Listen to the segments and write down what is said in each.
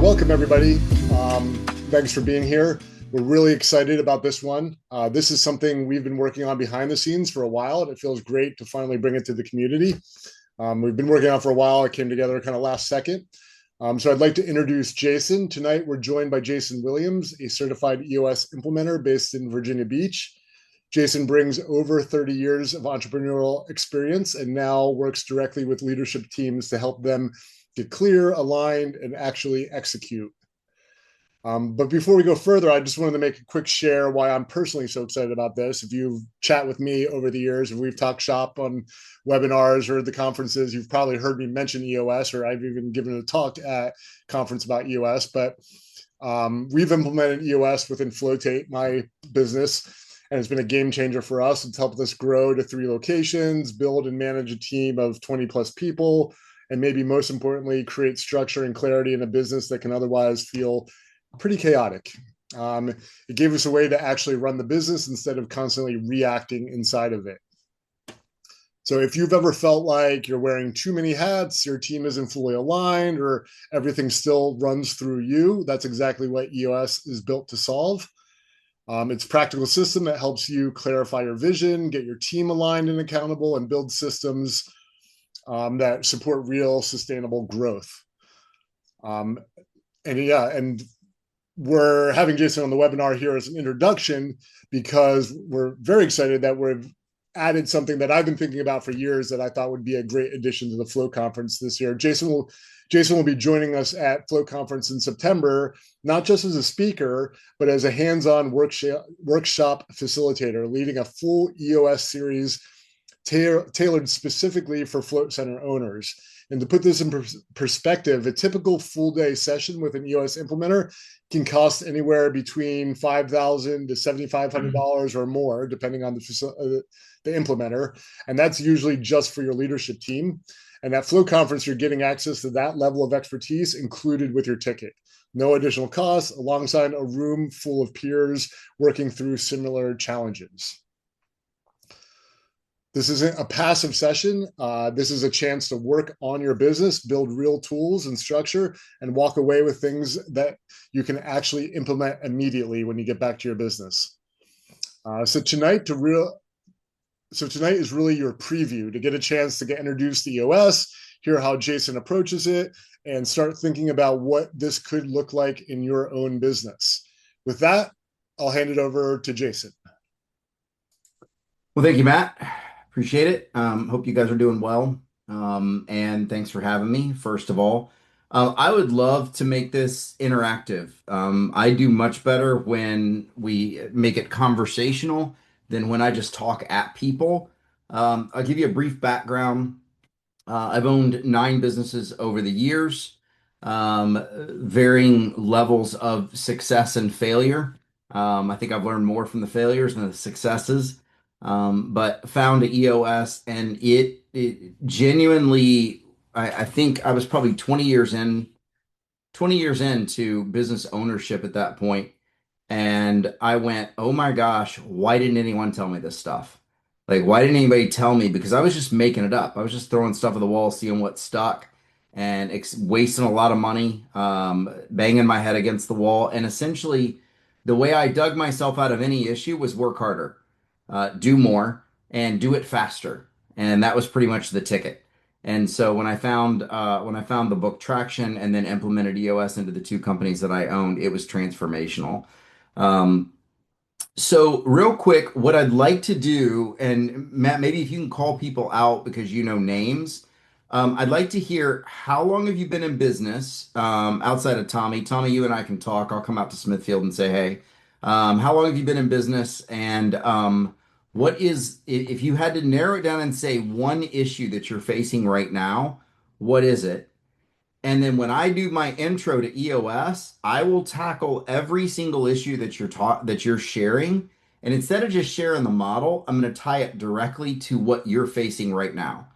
Welcome everybody. Thanks for being here. We're really excited about this one. This is something we've been working on behind the scenes for a while, and it feels great to finally bring it to the community. We've been working on it for a while. It came together kind of last second. So I'd like to introduce Jason. Tonight, we're joined by Jason Williams, a certified EOS implementer based in Virginia Beach. Jason brings over 30 years of entrepreneurial experience and now works directly with leadership teams to help them get clear, aligned, and actually execute. But before we go further, I just wanted to make a quick share why I'm personally so excited about this. If you've chat with me over the years, if we've talked shop on webinars or at the conferences, you've probably heard me mention EOS, or I've even given a talk at conference about EOS. But we've implemented EOS within Floatate, my business, and it's been a game changer for us. It's helped us grow to 3 locations, build and manage a team of 20 plus people, and maybe most importantly, create structure and clarity in a business that can otherwise feel pretty chaotic. It gave us a way to actually run the business instead of constantly reacting inside of it. So if you've ever felt like you're wearing too many hats, your team isn't fully aligned, or everything still runs through you, that's exactly what EOS is built to solve. It's a practical system that helps you clarify your vision, get your team aligned and accountable, and build systems that support real sustainable growth. And we're having Jason on the webinar here as an introduction because we're very excited that we've added something that I've been thinking about for years that I thought would be a great addition to the Float Conference this year. Jason will be joining us at Float Conference in September, not just as a speaker, but as a hands-on workshop facilitator, leading a full EOS series tailored specifically for Float Center owners. And to put this in perspective, a typical full-day session with an EOS implementer can cost anywhere between $5,000 to $7,500 or more, depending on the implementer. And that's usually just for your leadership team. And at Float Conference, you're getting access to that level of expertise included with your ticket. No additional costs, alongside a room full of peers working through similar challenges. This isn't a passive session. This is a chance to work on your business, build real tools and structure, and walk away with things that you can actually implement immediately when you get back to your business. So tonight is really your preview to get a chance to get introduced to EOS, hear how Jason approaches it, and start thinking about what this could look like in your own business. With that, I'll hand it over to Jason. Well, thank you, Matt. Appreciate it. Hope you guys are doing well. And thanks for having me, first of all. I would love to make this interactive. I do much better when we make it conversational than when I just talk at people. I'll give you a brief background. I've owned 9 businesses over the years, varying levels of success and failure. I think I've learned more from the failures than the successes. But found EOS, and it genuinely, I think I was probably 20 years into business ownership at that point. And I went, oh my gosh, why didn't anyone tell me this stuff? Like, why didn't anybody tell me? Because I was just making it up. I was just throwing stuff at the wall, seeing what stuck, and wasting a lot of money, banging my head against the wall. And essentially, the way I dug myself out of any issue was work harder, do more, and do it faster. And that was pretty much the ticket. And so when I found the book Traction and then implemented EOS into the 2 companies that I owned, it was transformational. So real quick, what I'd like to do, and Matt, maybe if you can call people out because you know names, I'd like to hear, how long have you been in business, outside of Tommy? Tommy, you and I can talk. I'll come out to Smithfield and say, hey, how long have you been in business? And what is, if you had to narrow it down and say one issue that you're facing right now, what is it? And then when I do my intro to EOS, I will tackle every single issue that you're sharing. And instead of just sharing the model, I'm going to tie it directly to what you're facing right now.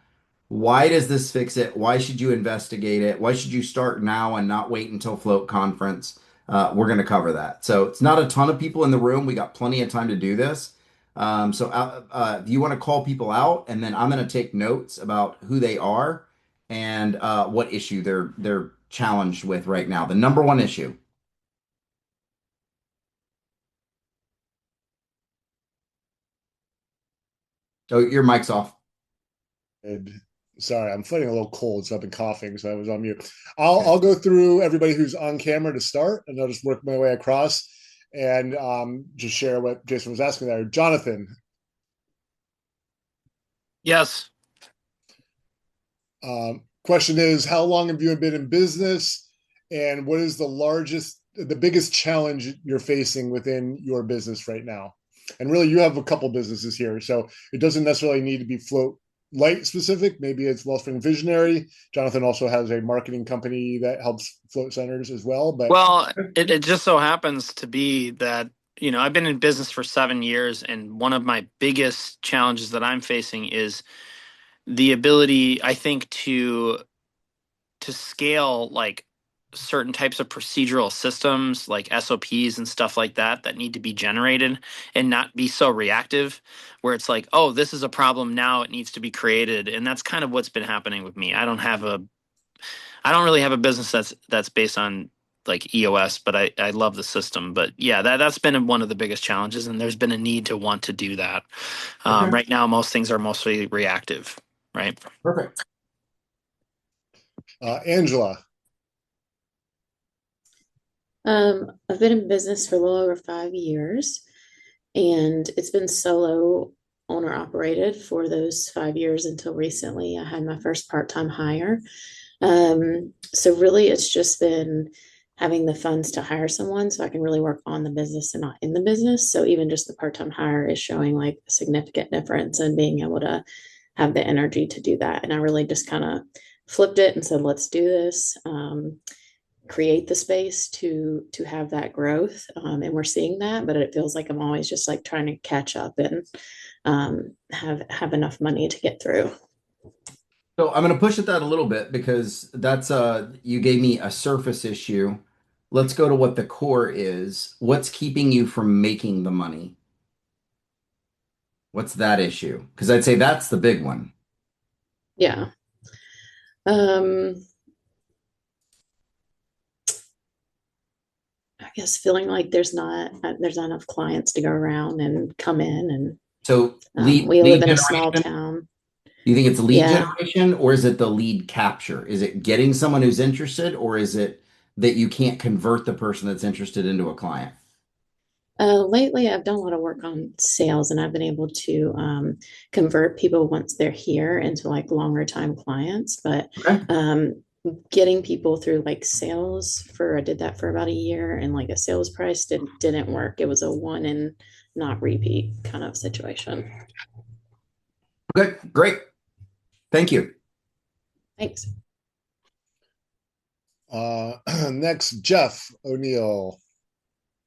Why does this fix it? Why should you investigate it? Why should you start now and not wait until Float Conference? We're going to cover that. So it's not a ton of people in the room. We got plenty of time to do this. If you want to call people out, and then I'm going to take notes about who they are and what issue they're challenged with right now? The number one issue. Oh, your mic's off. And sorry, I'm fighting a little cold, so I've been coughing, so I was on mute. I'll Okay. I'll go through everybody who's on camera to start, and I'll just work my way across and just share what Jason was asking there. Jonathan, Yes. question is, how long have you been in business, and what is the biggest challenge you're facing within your business right now? And really, you have a couple businesses here, so it doesn't necessarily need to be float light specific. Maybe it's Wellspring Visionary. Jonathan also has a marketing company that helps float centers as well. But Well, it just so happens to be that, I've been in business for 7 years, and one of my biggest challenges that I'm facing is the ability, I think, to scale like certain types of procedural systems like SOPs and stuff like that that need to be generated and not be so reactive where it's like, oh, this is a problem now, it needs to be created. And that's kind of what's been happening with me. I don't really have a business that's based on like EOS, but I love the system. But yeah, that's been one of the biggest challenges, and there's been a need to want to do that. Okay. Right now, most things are mostly reactive, right? Perfect. Angela, I've been in business for a little over 5 years, and it's been solo owner operated for those 5 years until recently. I had my first part-time hire. So really, it's just been having the funds to hire someone so I can really work on the business and not in the business. So even just the part-time hire is showing like a significant difference in being able to have the energy to do that. And I really just kind of flipped it and said, let's do this. Create the space to have that growth, and we're seeing that, but it feels like I'm always just like trying to catch up and have enough money to get through. So I'm going to push at that a little bit because that's you gave me a surface issue. Let's go to what the core is. What's keeping you from making the money? What's that issue? Because I'd say that's the big one. Yeah. um I guess feeling like there's not enough clients to go around and come in, and So lead we live lead in a small generation. town. Do you think it's lead Yeah. generation or is it the lead capture? Is it getting someone who's interested or is it that you can't convert the person that's interested into a client? Lately, I've done a lot of work on sales, and I've been able to convert people once they're here into like longer time clients. But Okay. getting people through like sales I did that for about a year, and like a sales price didn't work. It was a one and not repeat kind of situation. Okay, great. Thank you. Thanks. next, Jeff O'Neill.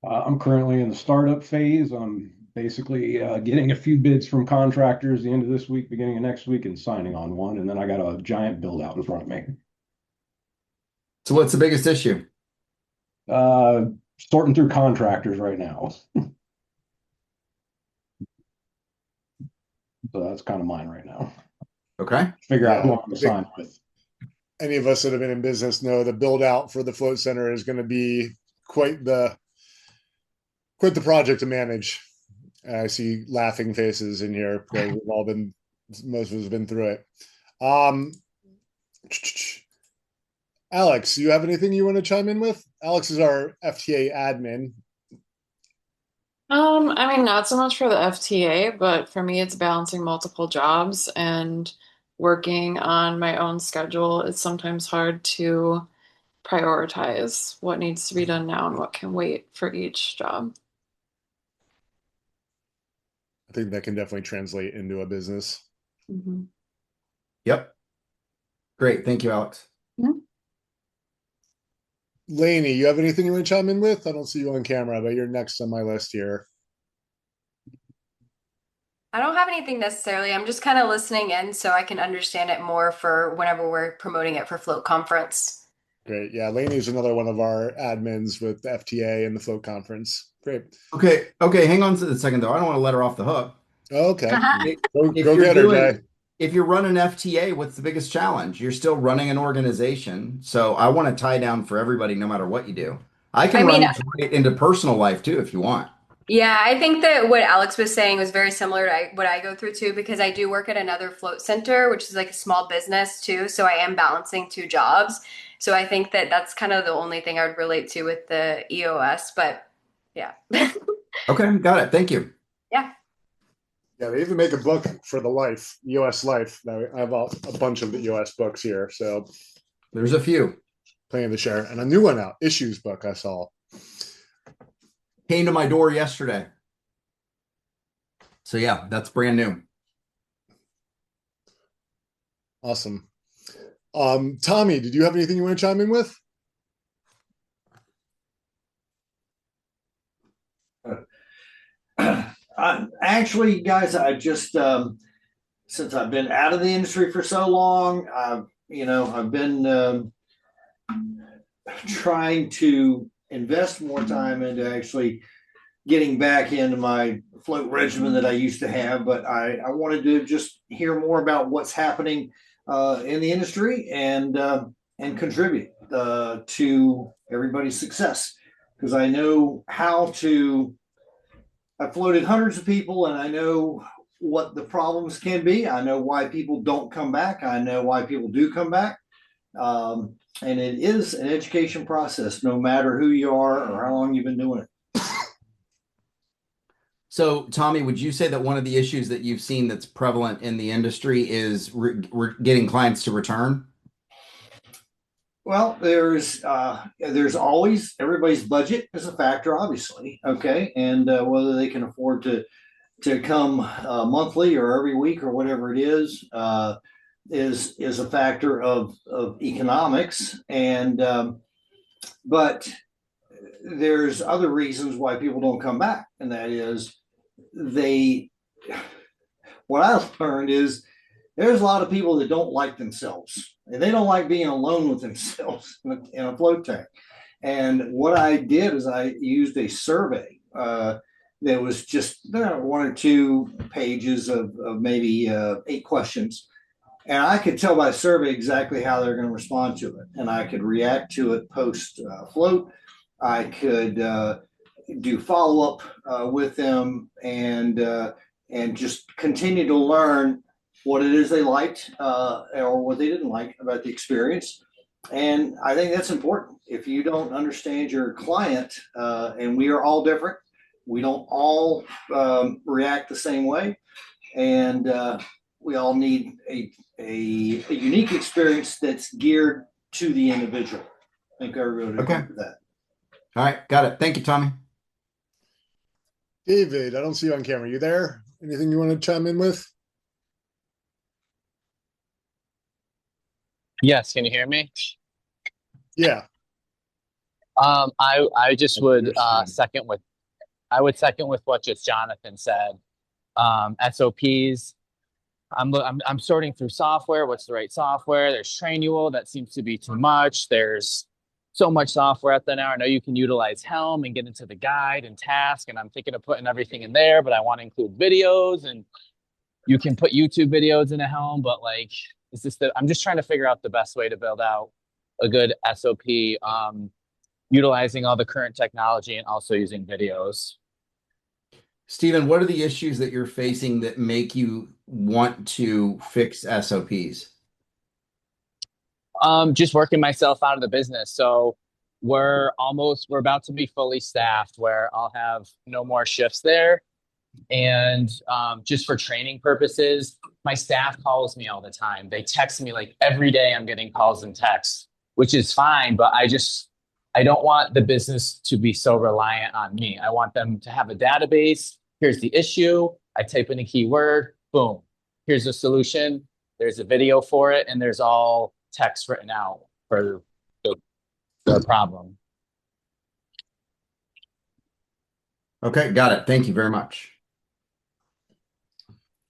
I'm currently in the startup phase. I'm basically getting a few bids from contractors the end of this week, beginning of next week, and signing on one. And then I got a giant build out in front of me. So what's the biggest issue? Uh, Sorting through contractors right now. So that's kind of mine right now. Okay. Figure out who Yeah, I'm going to sign with. any of us that have been in business know the build out for the float center is going to be quite the project to manage. I see laughing faces in here because most of us have been through it. Um, Alex, you have anything you want to chime in with? Alex is our FTA admin. I mean, not so much for the FTA, but for me, it's balancing multiple jobs and working on my own schedule. It's sometimes hard to prioritize what needs to be done now and what can wait for each job. I think that can definitely translate into a business. Mhm. Yep. Great. Thank you, Alex. Lainey, you have anything you want to chime in with? I don't see you on camera, but you're next on my list here. I don't have anything necessarily. I'm just kind of listening in so I can understand it more for whenever we're promoting it for Float Conference. Great. Yeah, Lainey's another one of our admins with the FTA and the Float Conference. Great. Okay. Okay. Hang on a second though. I don't want to let her off the hook. Okay. If Go you're get her, doing Jay. if you're running FTA, what's the biggest challenge? You're still running an organization. So I want to tie down for everybody, no matter what you do. I I can mean, run this right into personal life too, if you want. yeah, I think that what Alex was saying was very similar to what I go through too, because I do work at another float center, which is like a small business too. So I am balancing two jobs. So I think that that's kind of the only thing I would relate to with the EOS. But yeah. Okay, got it. Thank you. Yeah. Yeah, they even make a book for the Life, EOS Life. Now, I have a bunch of the EOS books here, so There's a few. plenty to share. And a new one out, Issues book I saw. Came to my door yesterday. So yeah, that's brand new. Awesome. Tommy, did you have anything you want to chime in with? Actually, guys, I just since I've been out of the industry for so long, I've been trying to invest more time into actually getting back into my float regimen that I used to have. But I wanted to just hear more about what's happening in the industry and contribute to everybody's success, because I know how to. I've floated hundreds of people, and I know what the problems can be. I know why people don't come back. I know why people do come back. And it is an education process, no matter who you are or how long you've been doing it. So, Tommy, would you say that one of the issues that you've seen that's prevalent in the industry is we're getting clients to return? Well, there's always, everybody's budget is a factor, obviously. Okay, and whether they can afford to come monthly or every week or whatever it is a factor of economics. And but there's other reasons why people don't come back, and that is what I've learned is there's a lot of people that don't like themselves, and they don't like being alone with themselves in a float tank. And what I did is I used a survey that was just one or two pages of maybe 8 questions. And I could tell by the survey exactly how they're going to respond to it. And I could react to it post float. I could do follow up with them and just continue to learn what it is they liked or what they didn't like about the experience. And I think that's important. If you don't understand your client, and we are all different, we don't all react the same way, and we all need a unique experience that's geared to the individual. I think everybody would agree with that. All right, got it. Thank you, Tommy. David, I don't see you on camera. You there? Anything you want to chime in with? Yes, can you hear me? Yeah. I just would second with what just Jonathan said. SOPs. I'm sorting through software. What's the right software? There's Trainual. That seems to be too much. There's so much software out there now. I know you can utilize Helm and get into the guide and task, and I'm thinking of putting everything in there, but I want to include videos, and you can put YouTube videos in a Helm, but like, I'm just trying to figure out the best way to build out a good SOP, utilizing all the current technology and also using videos. Stephen, what are the issues that you're facing that make you want to fix SOPs? Just working myself out of the business. So we're about to be fully staffed where I'll have no more shifts there. And just for training purposes, my staff calls me all the time. They text me like every day. I'm getting calls and texts, which is fine. But I don't want the business to be so reliant on me. I want them to have a database. Here's the issue. I type in a keyword. Boom. Here's the solution. There's a video for it. And there's all text written out for the problem. Okay, got it. Thank you very much.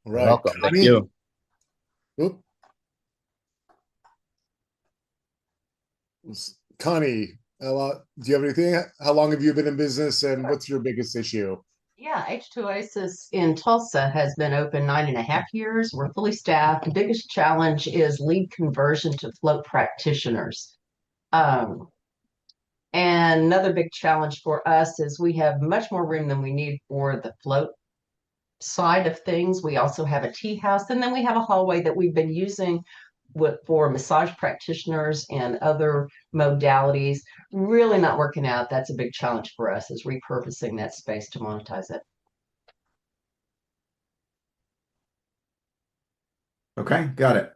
All right. Welcome. Thank you. Oop. Connie, do you have anything? How long have you been in business, and what's your biggest issue? Yeah, H2 Oasis in Tulsa has been open 9.5 years. We're fully staffed. The biggest challenge is lead conversion to float practitioners. Um, and another big challenge for us is we have much more room than we need for the float side of things. We also have a tea house, and then we have a hallway that we've been using for massage practitioners and other modalities. Really not working out. That's a big challenge for us, is repurposing that space to monetize it. Okay, got it.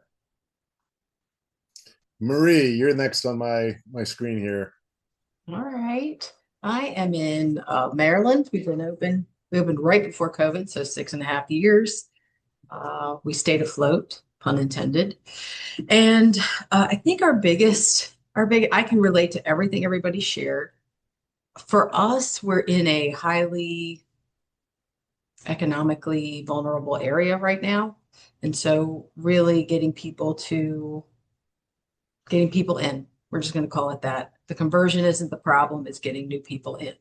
Marie, you're next on my screen here. All right. I am in Maryland. We opened right before COVID, so 6.5 years. We stayed afloat, pun intended. And I think I can relate to everything everybody shared. For us, we're in a highly economically vulnerable area right now. And so really getting people in. We're just going to call it that. The conversion isn't the problem, it's getting new people in.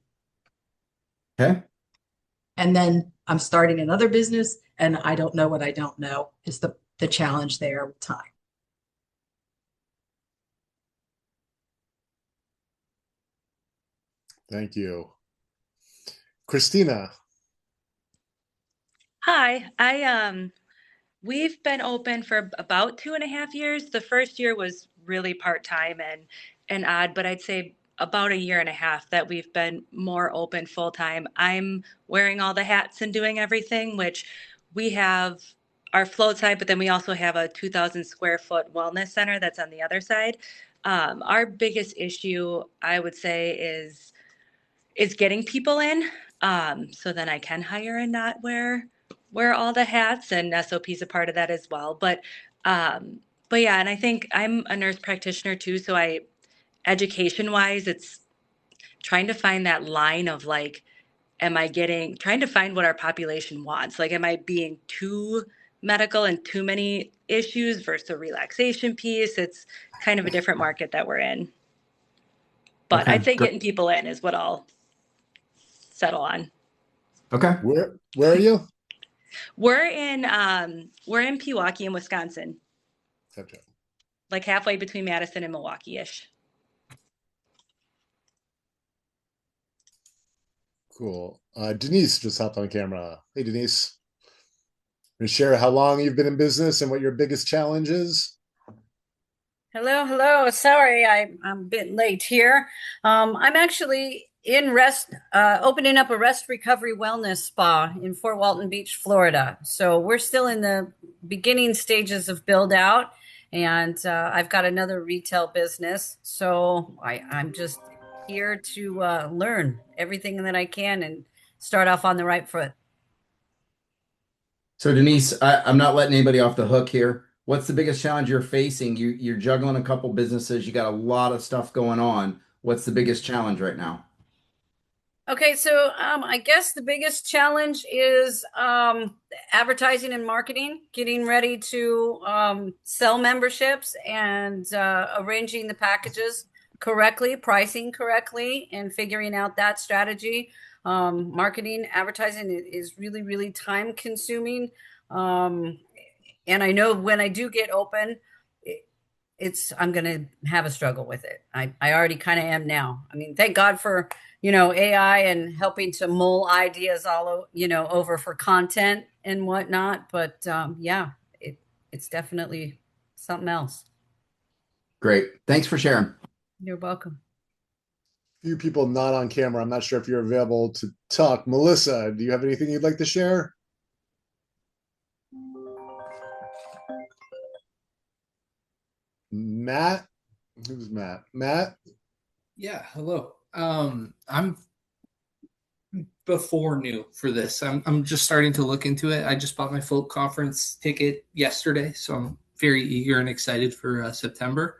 Okay. And then I'm starting another business and I don't know what I don't know is the challenge there with time. Thank you. Christina. Hi, we've been open for about 2.5 years. The first year was really part-time and odd, but I'd say about a year and a half that we've been more open full-time. I'm wearing all the hats and doing everything, which we have our float side, but then we also have a 2,000 square foot wellness center that's on the other side. Our biggest issue, I would say, is getting people in, so then I can hire and not wear all the hats, and SOP is a part of that as well. But yeah, and I think I'm a nurse practitioner too, so education wise, it's trying to find that line of like, trying to find what our population wants. Like, am I being too medical and too many issues versus the relaxation piece? It's kind of a different market that we're in. But Okay, I'd say great. getting people in is what I'll settle on. Okay. Where are you? We're in Pewaukee in Wisconsin. Okay. Like halfway between Madison and Milwaukee-ish. Cool. Denise just hopped on camera. Hey, Denise. Can you share how long you've been in business and what your biggest challenge is? Hello. Sorry, I'm a bit late here. I'm actually opening up a rest recovery wellness spa in Fort Walton Beach, Florida. So we're still in the beginning stages of build out, and I've got another retail business. So I'm just here to learn everything that I can and start off on the right foot. So Denise, I'm not letting anybody off the hook here. What's the biggest challenge you're facing? You're juggling a couple businesses. You got a lot of stuff going on. What's the biggest challenge right now? Okay, so I guess the biggest challenge is advertising and marketing, getting ready to sell memberships and arranging the packages correctly, pricing correctly, and figuring out that strategy. Marketing, advertising is really, really time consuming. And I know when I do get open, I'm going to have a struggle with it. I already kind of am now. I mean, thank God for, AI and helping to mull ideas over for content and whatnot. But yeah, it's definitely something else. Great. Thanks for sharing. You're welcome. Few people not on camera. I'm not sure if you're available to talk. Melissa, do you have anything you'd like to share? Matt? Who's Matt? Matt? Yeah, hello. I'm before new for this. I'm just starting to look into it. I just bought my Float conference ticket yesterday, so I'm very eager and excited for September.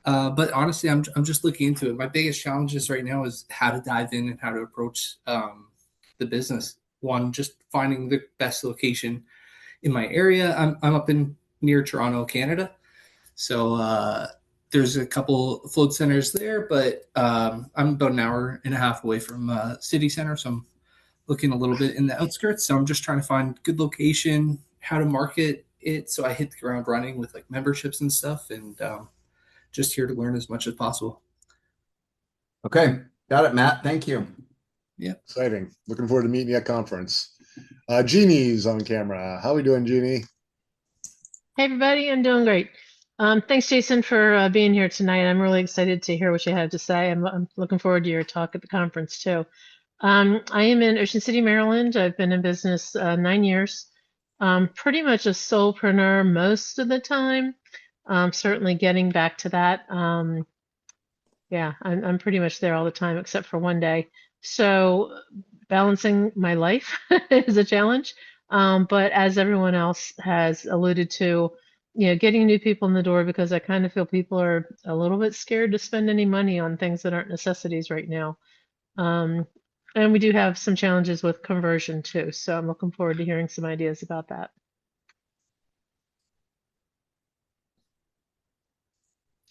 But honestly, I'm just looking into it. My biggest challenges right now is how to dive in and how to approach the business. One, just finding the best location in my area. I'm up in near Toronto, Canada. So there's a couple float centers there, but I'm about an hour and a half away from city center. So I'm looking a little bit in the outskirts. So I'm just trying to find good location, how to market it, so I hit the ground running with like memberships and stuff, and just here to learn as much as possible. Okay, got it, Matt. Thank you. Yeah, exciting. Looking forward to meeting you at conference. Jeannie's on camera. How are we doing, Jeannie? Hey everybody, I'm doing great. Thanks, Jason, for being here tonight. I'm really excited to hear what you have to say. I'm looking forward to your talk at the conference too. I am in Ocean City, Maryland. I've been in business 9 years. Pretty much a solopreneur most of the time. Certainly getting back to that. Yeah, I'm pretty much there all the time except for one day. So balancing my life is a challenge. But as everyone else has alluded to, getting new people in the door, because I kind of feel people are a little bit scared to spend any money on things that aren't necessities right now. And we do have some challenges with conversion too. So I'm looking forward to hearing some ideas about that.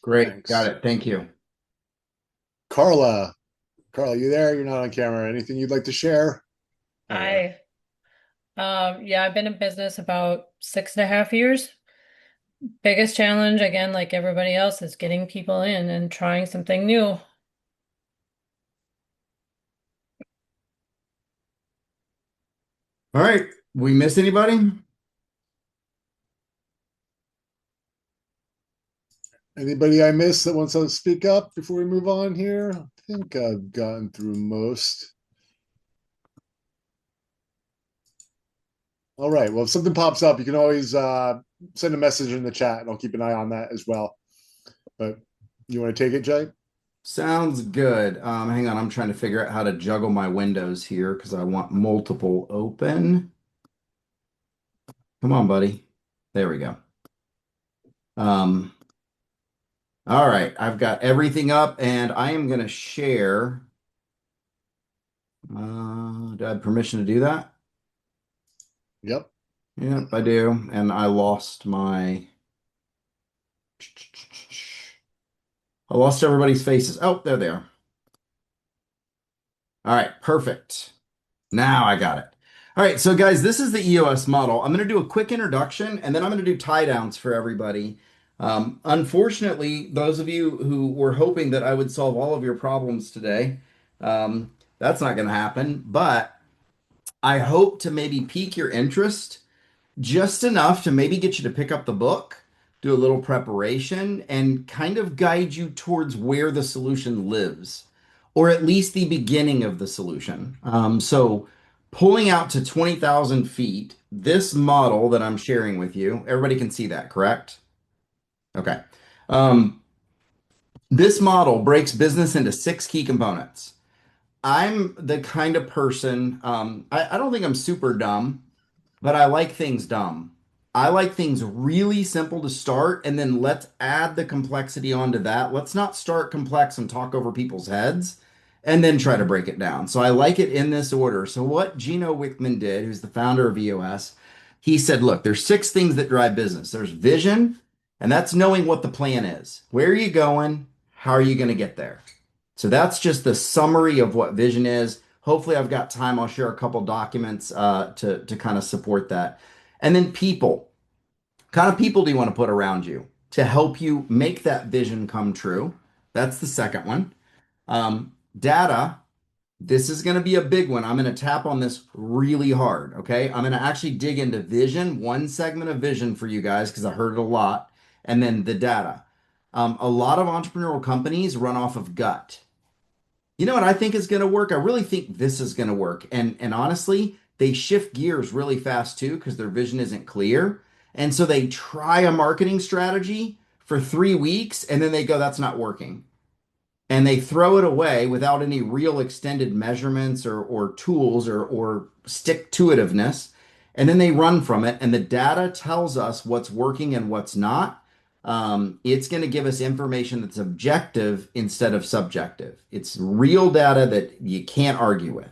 Great. Thanks. Got it. Thank you. Carla, you there? You're not on camera. Anything you'd like to share? Hi. Yeah, I've been in business about 6.5 years. Biggest challenge, again, like everybody else, is getting people in and trying something new. All right. We miss anybody? Anybody I missed that wants to speak up before we move on here? I think I've gotten through most. All right. Well, if something pops up, you can always send a message in the chat, and I'll keep an eye on that as well. But you want to take it, Jay? Sounds good. Hang on. I'm trying to figure out how to juggle my windows here because I want multiple open. Come on, buddy. There we go. All right. I've got everything up, and I am going to share. Do I have permission to do that? Yep. Yep, I do. And I lost everybody's faces. Oh, there they are. All right, perfect. Now I got it. All right, so guys, this is the EOS model. I'm going to do a quick introduction, and then I'm going to do tie downs for everybody. Unfortunately, those of you who were hoping that I would solve all of your problems today, that's not going to happen. But I hope to maybe pique your interest just enough to maybe get you to pick up the book, do a little preparation, and kind of guide you towards where the solution lives, or at least the beginning of the solution. So pulling out to 20,000 feet, this model that I'm sharing with you, everybody can see that, correct? Okay. This model breaks business into 6 key components. I'm the kind of person, I don't think I'm super dumb, but I like things dumb. I like things really simple to start, and then let's add the complexity onto that. Let's not start complex and talk over people's heads and then try to break it down. So I like it in this order. So what Gino Wickman did, who's the founder of EOS, he said, look, there's 6 things that drive business. There's vision, and that's knowing what the plan is. Where are you going? How are you going to get there? So that's just the summary of what vision is. Hopefully I've got time. I'll share a couple documents to kind of support that. And then people. What kind of people do you want to put around you to help you make that vision come true? That's the second one. Data. This is going to be a big one. I'm going to tap on this really hard, okay? I'm going to actually dig into vision, one segment of vision for you guys because I heard it a lot, and then the data. A lot of entrepreneurial companies run off of gut. You know what I think is going to work? I really think this is going to work. And honestly, they shift gears really fast too because their vision isn't clear. And so they try a marketing strategy for 3 weeks and then they go, that's not working. And they throw it away without any real extended measurements or tools or stick-to-itiveness. And then they run from it. And the data tells us what's working and what's not. It's going to give us information that's objective instead of subjective. It's real data that you can't argue with.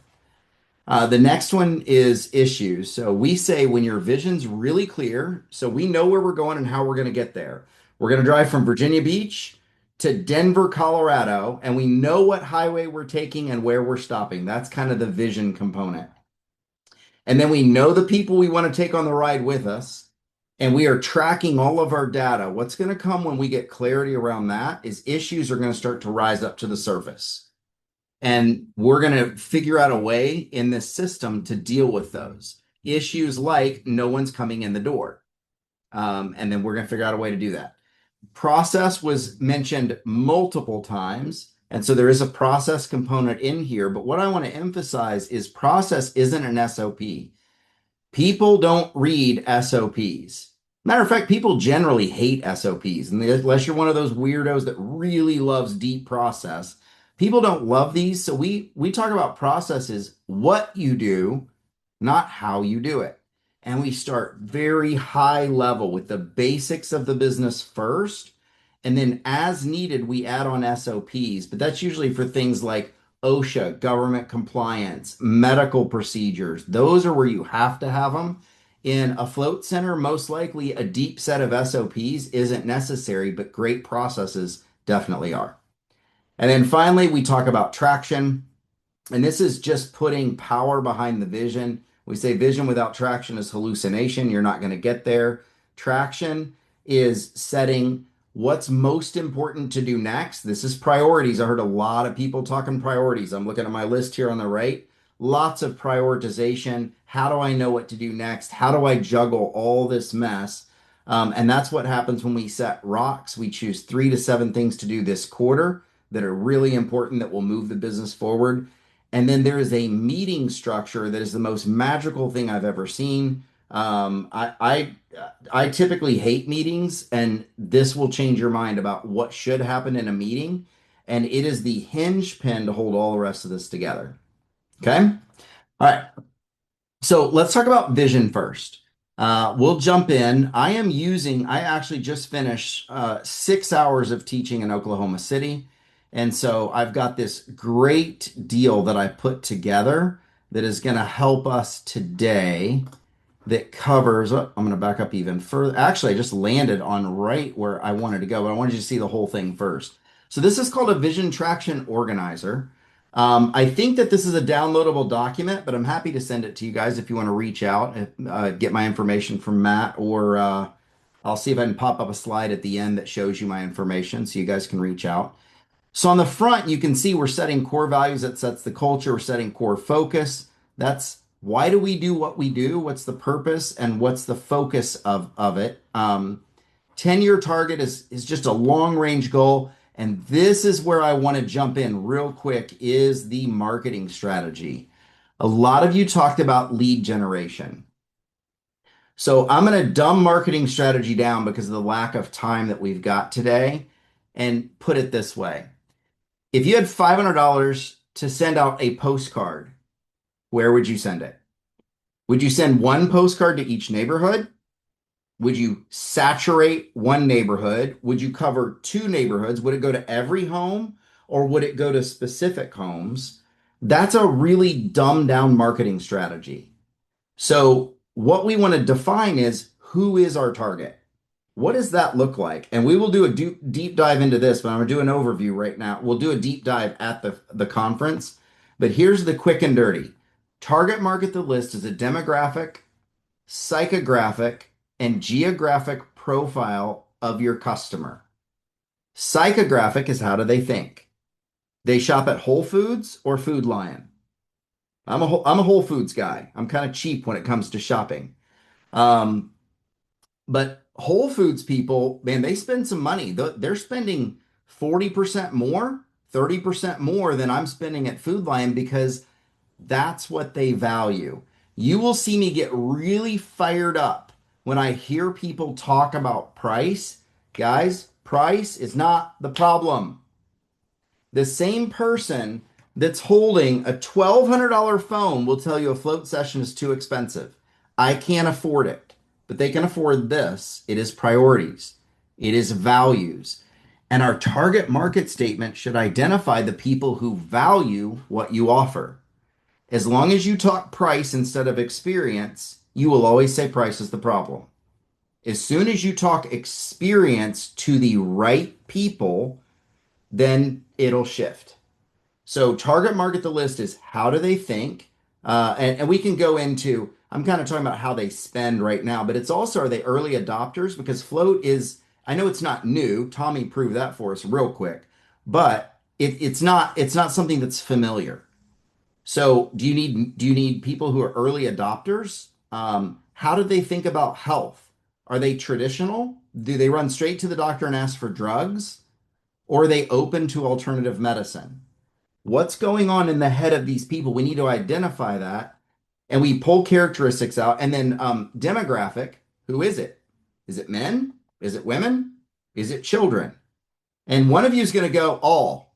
The next one is issues. So we say when your vision's really clear, so we know where we're going and how we're going to get there. We're going to drive from Virginia Beach to Denver, Colorado, and we know what highway we're taking and where we're stopping. That's kind of the vision component. And then we know the people we want to take on the ride with us, and we are tracking all of our data. What's going to come when we get clarity around that is issues are going to start to rise up to the surface. And we're going to figure out a way in this system to deal with those issues, like no one's coming in the door. And then we're going to figure out a way to do that. Process was mentioned multiple times. And so there is a process component in here. But what I want to emphasize is process isn't an SOP. People don't read SOPs. Matter of fact, people generally hate SOPs. And unless you're one of those weirdos that really loves deep process, people don't love these. So we talk about processes, what you do, not how you do it. And we start very high level with the basics of the business first. And then as needed, we add on SOPs. But that's usually for things like OSHA, government compliance, medical procedures. Those are where you have to have them. In a float center, most likely a deep set of SOPs isn't necessary, but great processes definitely are. And then finally, we talk about traction. And this is just putting power behind the vision. We say vision without traction is hallucination. You're not going to get there. Traction is setting what's most important to do next. This is priorities. I heard a lot of people talking priorities. I'm looking at my list here on the right. Lots of prioritization. How do I know what to do next? How do I juggle all this mess? And that's what happens when we set rocks. We choose 3 to 7 things to do this quarter that are really important that will move the business forward. And then there is a meeting structure that is the most magical thing I've ever seen. I typically hate meetings, and this will change your mind about what should happen in a meeting. And it is the hinge pin to hold all the rest of this together. Okay. All right. So let's talk about vision first. We'll jump in. I actually just finished 6 hours of teaching in Oklahoma City. And so I've got this great deal that I put together that is going to help us today that covers, I'm going to back up even further. Actually, I just landed on right where I wanted to go, but I wanted you to see the whole thing first. So this is called a Vision Traction Organizer. I think that this is a downloadable document, but I'm happy to send it to you guys if you want to reach out, get my information from Matt, or I'll see if I can pop up a slide at the end that shows you my information so you guys can reach out. So on the front, you can see we're setting core values. That sets the culture. We're setting core focus. That's why do we do what we do? What's the purpose and what's the focus of it? 10-year target is just a long range goal. And this is where I want to jump in real quick is the marketing strategy. A lot of you talked about lead generation. So I'm going to dumb marketing strategy down because of the lack of time that we've got today and put it this way. If you had $500 to send out a postcard, where would you send it? Would you send one postcard to each neighborhood? Would you saturate one neighborhood? Would you cover 2 neighborhoods? Would it go to every home or would it go to specific homes? That's a really dumbed down marketing strategy. So what we want to define is who is our target? What does that look like? And we will do a deep dive into this, but I'm going to do an overview right now. We'll do a deep dive at the conference. But here's the quick and dirty. Target market the list is a demographic, psychographic, and geographic profile of your customer. Psychographic is how do they think? They shop at Whole Foods or Food Lion? I'm a Whole Foods guy. I'm kind of cheap when it comes to shopping. But Whole Foods people, man, they spend some money. They're spending 40% more, 30% more than I'm spending at Food Lion because that's what they value. You will see me get really fired up when I hear people talk about price. Guys, price is not the problem. The same person that's holding a $1,200 phone will tell you a float session is too expensive. I can't afford it, but they can afford this. It is priorities. It is values. And our target market statement should identify the people who value what you offer. As long as you talk price instead of experience, you will always say price is the problem. As soon as you talk experience to the right people, then it'll shift. So target market the list is how do they think? And we can go into, I'm kind of talking about how they spend right now, but it's also, are they early adopters? Because float is, I know it's not new. Tommy proved that for us real quick, but it's not something that's familiar. So do you need people who are early adopters? How do they think about health? Are they traditional? Do they run straight to the doctor and ask for drugs? Or are they open to alternative medicine? What's going on in the head of these people? We need to identify that, and we pull characteristics out. And then demographic, who is it? Is it men? Is it women? Is it children? And one of you is going to go all.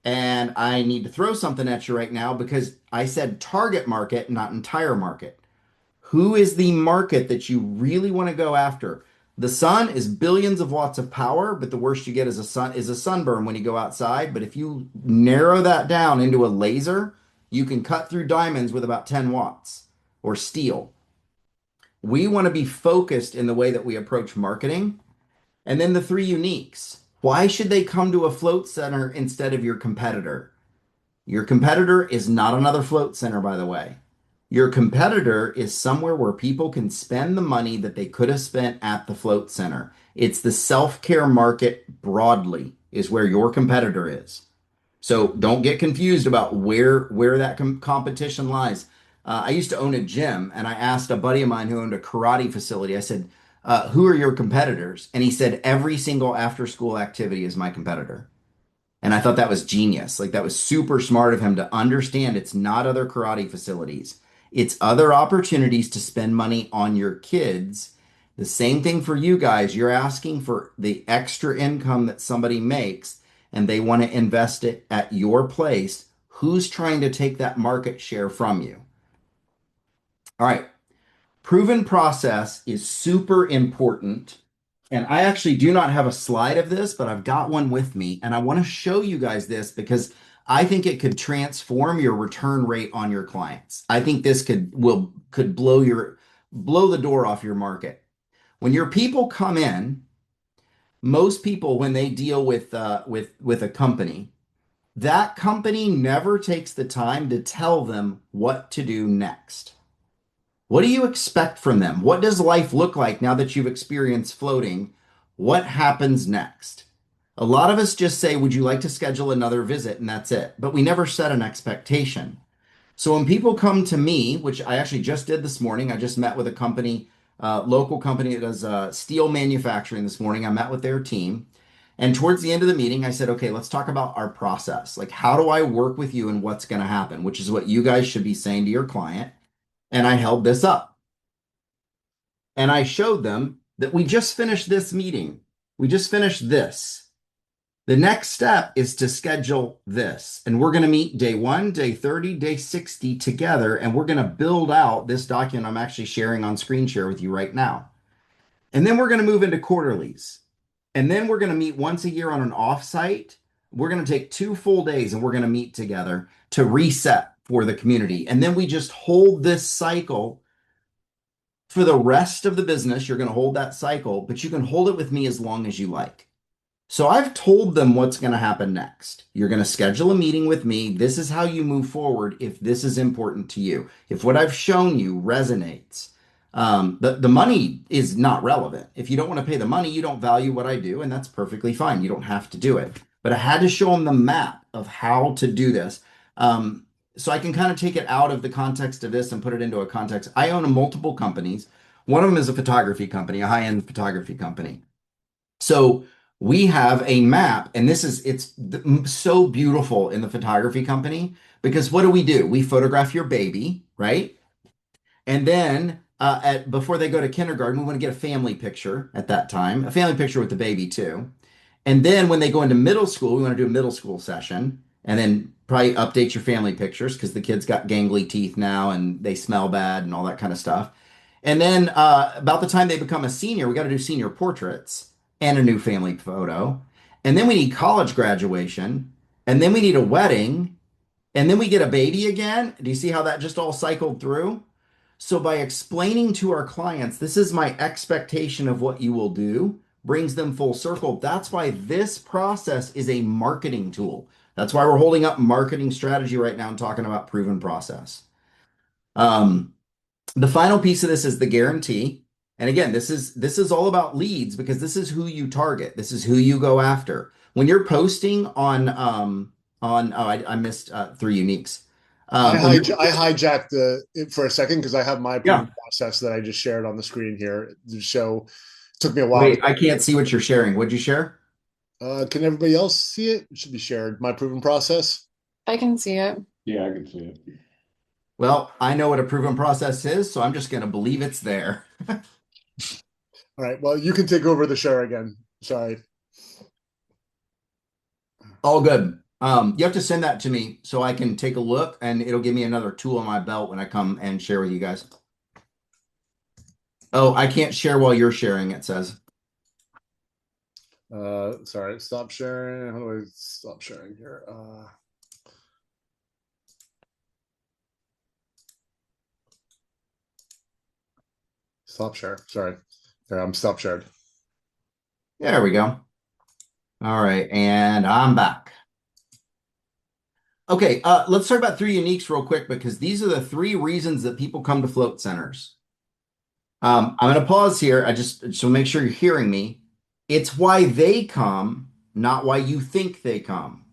And I need to throw something at you right now because I said target market, not entire market. Who is the market that you really want to go after? The sun is billions of watts of power, but the worst you get is a sunburn when you go outside. But if you narrow that down into a laser, you can cut through diamonds with about 10 watts or steel. We want to be focused in the way that we approach marketing. And then the three uniques. Why should they come to a float center instead of your competitor? Your competitor is not another float center, by the way. Your competitor is somewhere where people can spend the money that they could have spent at the float center. It's the self-care market broadly is where your competitor is. So don't get confused about where that competition lies. I used to own a gym, and I asked a buddy of mine who owned a karate facility, I said, who are your competitors? And he said, every single after-school activity is my competitor. And I thought that was genius. Like that was super smart of him to understand it's not other karate facilities. It's other opportunities to spend money on your kids. The same thing for you guys. You're asking for the extra income that somebody makes and they want to invest it at your place. Who's trying to take that market share from you? All right. Proven process is super important. And I actually do not have a slide of this, but I've got one with me. And I want to show you guys this because I think it could transform your return rate on your clients. I think this could blow the door off your market. When your people come in, most people, when they deal with a company, that company never takes the time to tell them what to do next. What do you expect from them? What does life look like now that you've experienced floating? What happens next? A lot of us just say, would you like to schedule another visit? And that's it. But we never set an expectation. So when people come to me, which I actually just did this morning, I just met with a company, local company that does steel manufacturing this morning. I met with their team. And towards the end of the meeting, I said, okay, let's talk about our process. Like, how do I work with you and what's going to happen? Which is what you guys should be saying to your client. And I held this up. And I showed them that we just finished this meeting. We just finished this. The next step is to schedule this. And we're going to meet day 1, day 30, day 60 together. And we're going to build out this document I'm actually sharing on screen share with you right now. And then we're going to move into quarterlies. And then we're going to meet once a year on an offsite. We're going to take 2 full days and we're going to meet together to reset for the community. And then we just hold this cycle for the rest of the business. You're going to hold that cycle, but you can hold it with me as long as you like. So I've told them what's going to happen next. You're going to schedule a meeting with me. This is how you move forward if this is important to you. If what I've shown you resonates. The money is not relevant. If you don't want to pay the money, you don't value what I do, and that's perfectly fine. You don't have to do it. But I had to show them the map of how to do this. So I can kind of take it out of the context of this and put it into a context. I own multiple companies. One of them is a photography company, a high-end photography company. So we have a map, and it's so beautiful in the photography company because what do? We photograph your baby, right? And then before they go to kindergarten, we want to get a family picture at that time, a family picture with the baby too. And then when they go into middle school, we want to do a middle school session and then probably update your family pictures because the kids got gangly teeth now and they smell bad and all that kind of stuff. And then about the time they become a senior, we got to do senior portraits and a new family photo. And then we need college graduation. And then we need a wedding. And then we get a baby again. Do you see how that just all cycled through? So by explaining to our clients, this is my expectation of what you will do, brings them full circle. That's why this process is a marketing tool. That's why we're holding up marketing strategy right now and talking about proven process. The final piece of this is the guarantee. And again, this is all about leads because this is who you target. This is who you go after. When you're posting on I missed three uniques. I hijacked it for a second because I have my proven process that I just shared on the screen here to show. It took me a while. Wait, I can't see what you're sharing. What'd you share? Can everybody else see it? It should be shared. My proven process. I can see it. Yeah, I can see it. Well, I know what a proven process is, so I'm just going to believe it's there. All right. Well, you can take over the share again. Sorry. All good. You have to send that to me so I can take a look, and it'll give me another tool on my belt when I come and share with you guys. Oh, I can't share while you're sharing, it says. Sorry. Stop sharing. How do I stop sharing here? Stop share. Sorry. There, I'm stop shared. There we go. All right, and I'm back. Okay, let's talk about three uniques real quick because these are the three reasons that people come to float centers. I'm going to pause here. So make sure you're hearing me. It's why they come, not why you think they come.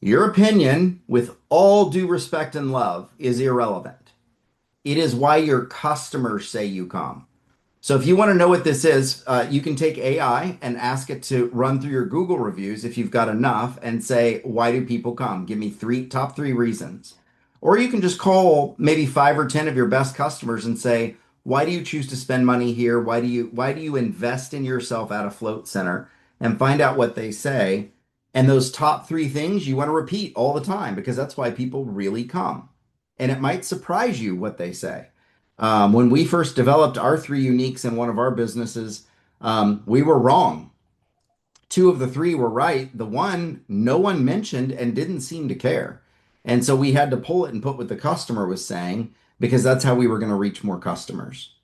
Your opinion, with all due respect and love, is irrelevant. It is why your customers say you come. So if you want to know what this is, you can take AI and ask it to run through your Google reviews if you've got enough and say, why do people come? Give me top three reasons. Or you can just call maybe 5 or 10 of your best customers and say, why do you choose to spend money here? Why do you invest in yourself at a float center? And find out what they say. And those top 3 things you want to repeat all the time because that's why people really come. And it might surprise you what they say. When we first developed our 3 uniques in one of our businesses, we were wrong. 2 of the 3 were right. The one no one mentioned and didn't seem to care. And so we had to pull it and put what the customer was saying because that's how we were going to reach more customers.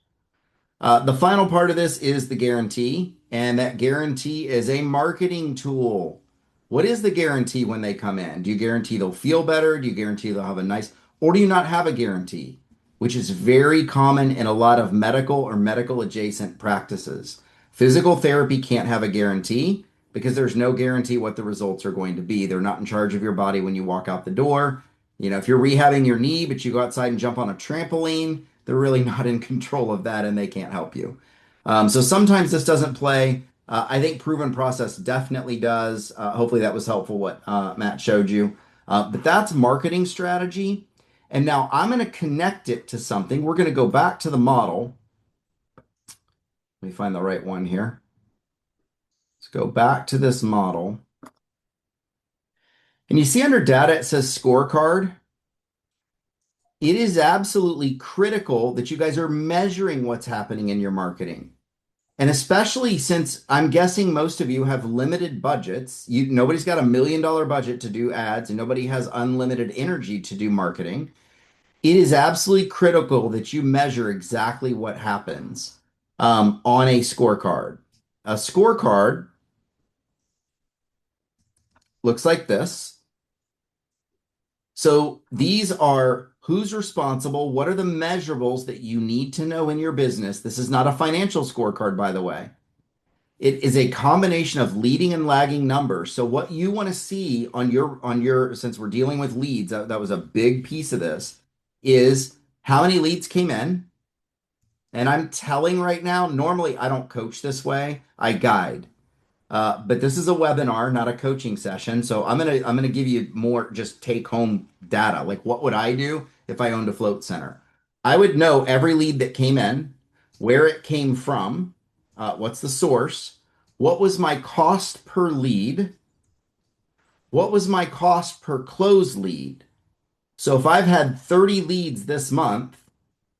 The final part of this is the guarantee, and that guarantee is a marketing tool. What is the guarantee when they come in? Do you guarantee they'll feel better? Do you guarantee they'll have a nice, or do you not have a guarantee? Which is very common in a lot of medical or medical adjacent practices. Physical therapy can't have a guarantee because there's no guarantee what the results are going to be. They're not in charge of your body when you walk out the door. You know, if you're rehabbing your knee, but you go outside and jump on a trampoline, they're really not in control of that and they can't help you. So sometimes this doesn't play. I think proven process definitely does. Hopefully that was helpful what Matt showed you. But that's marketing strategy. And now I'm going to connect it to something. We're going to go back to the model. Let me find the right one here. Let's go back to this model. And you see under data, it says scorecard. It is absolutely critical that you guys are measuring what's happening in your marketing. And especially since I'm guessing most of you have limited budgets. Nobody's got $1 million budget to do ads and nobody has unlimited energy to do marketing. It is absolutely critical that you measure exactly what happens on a scorecard. A scorecard looks like this. So these are who's responsible, what are the measurables that you need to know in your business. This is not a financial scorecard, by the way. It is a combination of leading and lagging numbers. So what you want to see on your since we're dealing with leads, that was a big piece of this, is how many leads came in. And I'm telling right now, normally I don't coach this way, I guide. But this is a webinar, not a coaching session. So I'm gonna give you more just take home data. Like what would I do if I owned a float center? I would know every lead that came in, where it came from, what's the source, what was my cost per lead, what was my cost per closed lead. So if I've had 30 leads this month,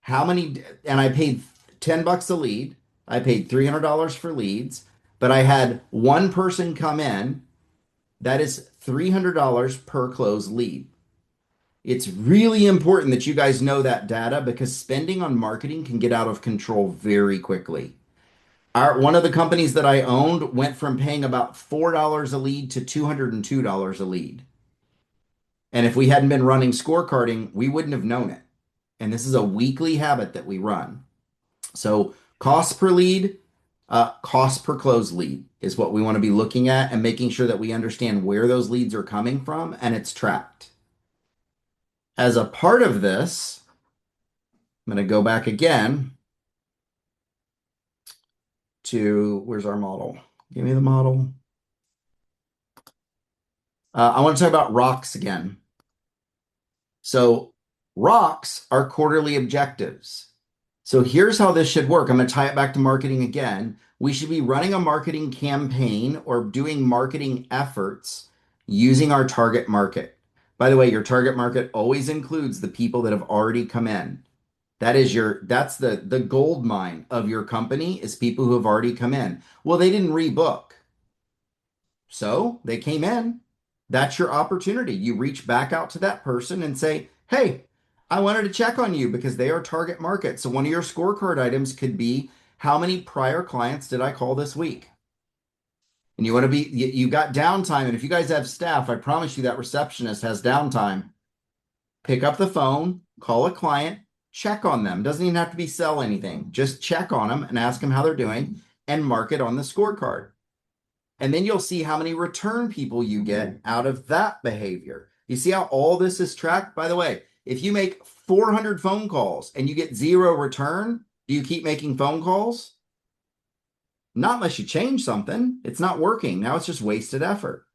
how many, and I paid $10 a lead, I paid $300 for leads, but I had one person come in, that is $300 per closed lead. It's really important that you guys know that data because spending on marketing can get out of control very quickly. One of the companies that I owned went from paying about $4 a lead to $202 a lead. And if we hadn't been running scorecarding, we wouldn't have known it. And this is a weekly habit that we run. So cost per lead, cost per closed lead is what we want to be looking at and making sure that we understand where those leads are coming from and it's tracked. As a part of this, I'm going to go back again to, where's our model? Give me the model. I want to talk about rocks again. So rocks are quarterly objectives. So here's how this should work. I'm going to tie it back to marketing again. We should be running a marketing campaign or doing marketing efforts using our target market. By the way, your target market always includes the people that have already come in. That's the gold mine of your company is people who have already come in. Well, they didn't rebook. So they came in. That's your opportunity. You reach back out to that person and say, hey, I wanted to check on you because they are target market. So one of your scorecard items could be, how many prior clients did I call this week? And you want to be, you got downtime. And if you guys have staff, I promise you that receptionist has downtime. Pick up the phone, call a client, check on them. Doesn't even have to be sell anything. Just check on them and ask them how they're doing and mark it on the scorecard. And then you'll see how many return people you get out of that behavior. You see how all this is tracked? By the way, if you make 400 phone calls and you get 0 return, do you keep making phone calls? Not unless you change something. It's not working. Now it's just wasted effort.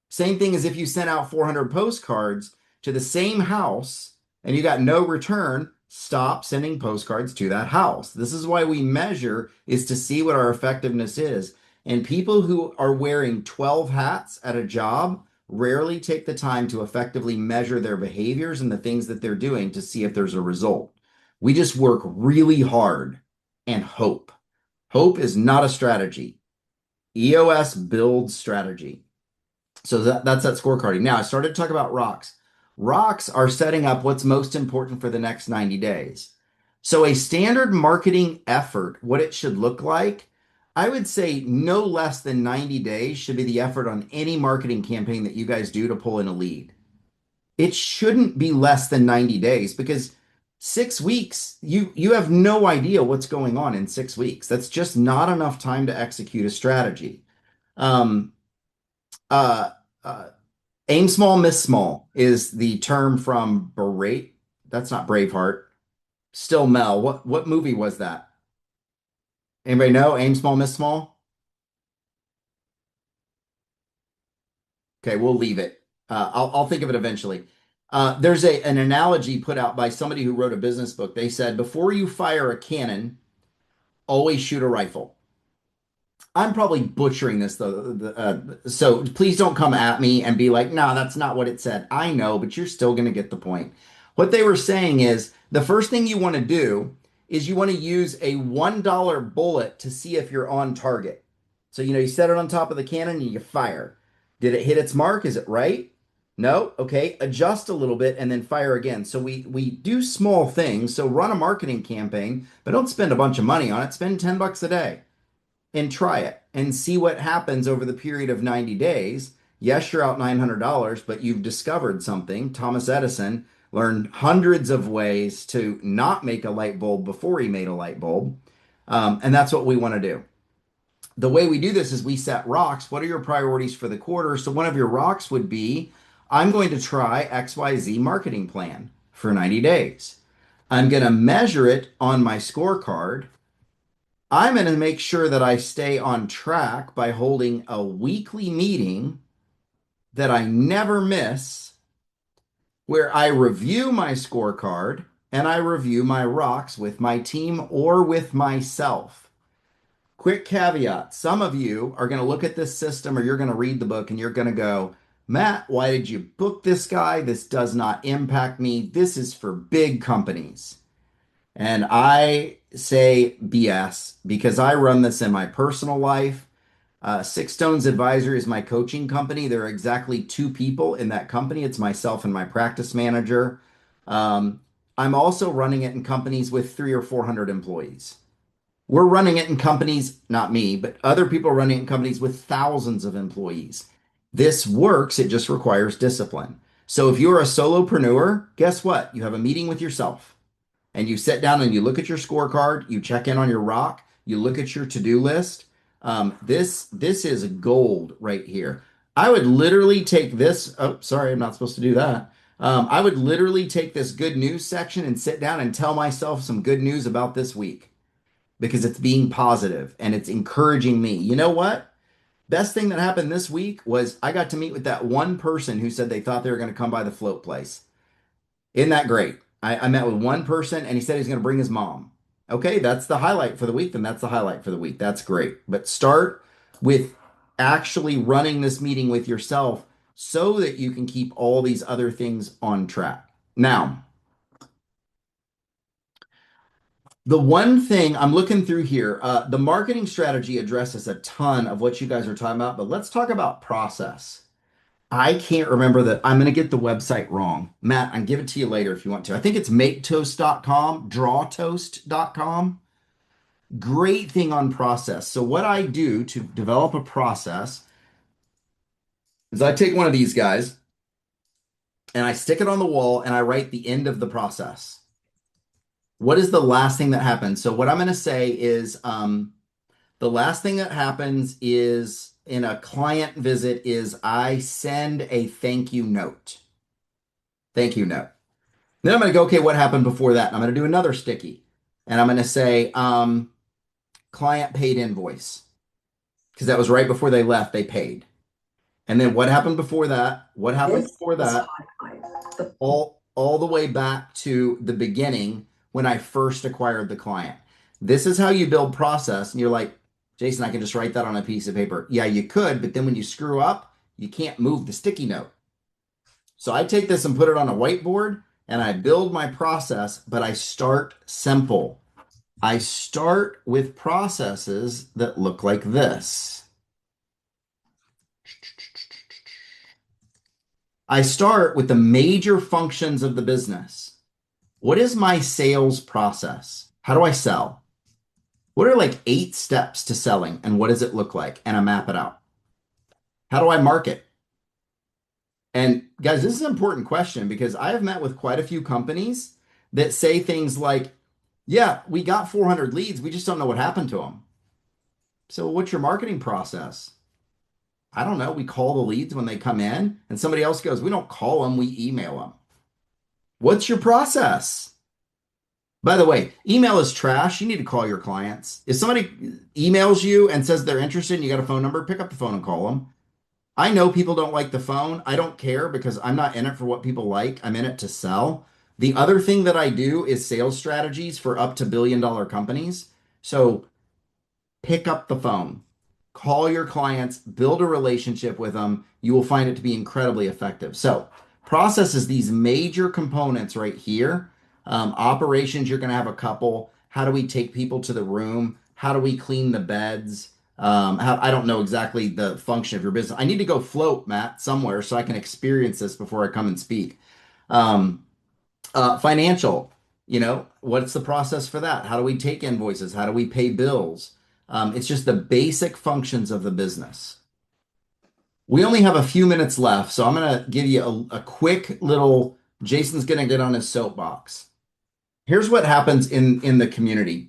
Same thing as if you sent out 400 postcards to the same house and you got no return, stop sending postcards to that house. This is why we measure, is to see what our effectiveness is. And people who are wearing 12 hats at a job rarely take the time to effectively measure their behaviors and the things that they're doing to see if there's a result. We just work really hard and hope. Hope is not a strategy. EOS builds strategy. So that's that scorecarding. Now, I started to talk about rocks. Rocks are setting up what's most important for the next 90 days. So a standard marketing effort, what it should look like, I would say no less than 90 days should be the effort on any marketing campaign that you guys do to pull in a lead. It shouldn't be less than 90 days because 6 weeks, you have no idea what's going on in 6 weeks. That's just not enough time to execute a strategy. Aim small, miss small is the term from Berate. That's not Braveheart. Still Mel. What movie was that? Anybody know? Aim small, miss small? Okay, we'll leave it. I'll think of it eventually. There's an analogy put out by somebody who wrote a business book. They said, before you fire a cannon, always shoot a rifle. I'm probably butchering this though, so please don't come at me and be like, no, that's not what it said. I know, but you're still going to get the point. What they were saying is the first thing you want to do is you want to use a $1 bullet to see if you're on target. So, you set it on top of the cannon and you fire. Did it hit its mark? Is it right? No? Okay. Adjust a little bit and then fire again. So we do small things. So run a marketing campaign, but don't spend a bunch of money on it. Spend $10 a day and try it and see what happens over the period of 90 days. Yes, you're out $900, but you've discovered something. Thomas Edison learned hundreds of ways to not make a light bulb before he made a light bulb. And that's what we want to do. The way we do this is we set rocks. What are your priorities for the quarter? So one of your rocks would be, I'm going to try XYZ marketing plan for 90 days. I'm going to measure it on my scorecard. I'm going to make sure that I stay on track by holding a weekly meeting that I never miss, where I review my scorecard and I review my rocks with my team or with myself. Quick caveat, some of you are going to look at this system or you're going to read the book and you're going to go, Matt, why did you book this guy? This does not impact me. This is for big companies. And I say BS because I run this in my personal life. Six Stones Advisory is my coaching company. There are exactly 2 people in that company. It's myself and my practice manager. I'm also running it in companies with 300 or 400 employees. We're running it in companies, not me, but other people are running it in companies with thousands of employees. This works. It just requires discipline. So if you're a solopreneur, guess what? You have a meeting with yourself. and you sit down and you look at your scorecard, you check in on your rock, you look at your to-do list. This is gold right here. I would literally take this. Oh, sorry, I'm not supposed to do that. I would literally take this good news section and sit down and tell myself some good news about this week because it's being positive and it's encouraging me. You know what? Best thing that happened this week was I got to meet with that one person who said they thought they were going to come by the float place. Isn't that great? I met with one person and he said he's going to bring his mom. Okay, that's the highlight for the week. Then that's the highlight for the week. That's great. But start with actually running this meeting with yourself so that you can keep all these other things on track. Now, the one thing I'm looking through here, the marketing strategy addresses a ton of what you guys are talking about, but let's talk about process. I can't remember that. I'm going to get the website wrong. Matt, I can give it to you later if you want to. I think it's maketoast.com, drawtoast.com. Great thing on process. So what I do to develop a process is I take one of these guys and I stick it on the wall and I write the end of the process. What is the last thing that happens? So what I'm going to say is the last thing that happens is in a client visit is I send a thank you note. Thank you note. Then I'm going to go, okay, what happened before that? And I'm going to do another sticky. And I'm going to say client paid invoice. Because that was right before they left, they paid. And then what happened before that? What happened before that? All the way back to the beginning when I first acquired the client. This is how you build process. And you're like, Jason, I can just write that on a piece of paper. Yeah, you could, but then when you screw up, you can't move the sticky note. So I take this and put it on a whiteboard and I build my process, but I start simple. I start with processes that look like this. I start with the major functions of the business. What is my sales process? How do I sell? What are like 8 steps to selling and what does it look like? And I map it out. How do I market? And guys, this is an important question because I have met with quite a few companies that say things like, yeah, we got 400 leads. We just don't know what happened to them. So what's your marketing process? I don't know. We call the leads when they come in and somebody else goes, we don't call them, we email them. What's your process? By the way, email is trash. You need to call your clients. If somebody emails you and says they're interested and you got a phone number, pick up the phone and call them. I know people don't like the phone. I don't care because I'm not in it for what people like. I'm in it to sell. The other thing that I do is sales strategies for up to billion-dollar companies. So pick up the phone, call your clients, build a relationship with them. You will find it to be incredibly effective. So process is these major components right here. Operations, you're going to have a couple. How do we take people to the room? How do we clean the beds? I don't know exactly the function of your business. I need to go float, Matt, somewhere so I can experience this before I come and speak. Financial, what's the process for that? How do we take invoices? How do we pay bills? It's just the basic functions of the business. We only have a few minutes left, so I'm going to give you a quick little, Jason's going to get on his soapbox. Here's what happens in the community.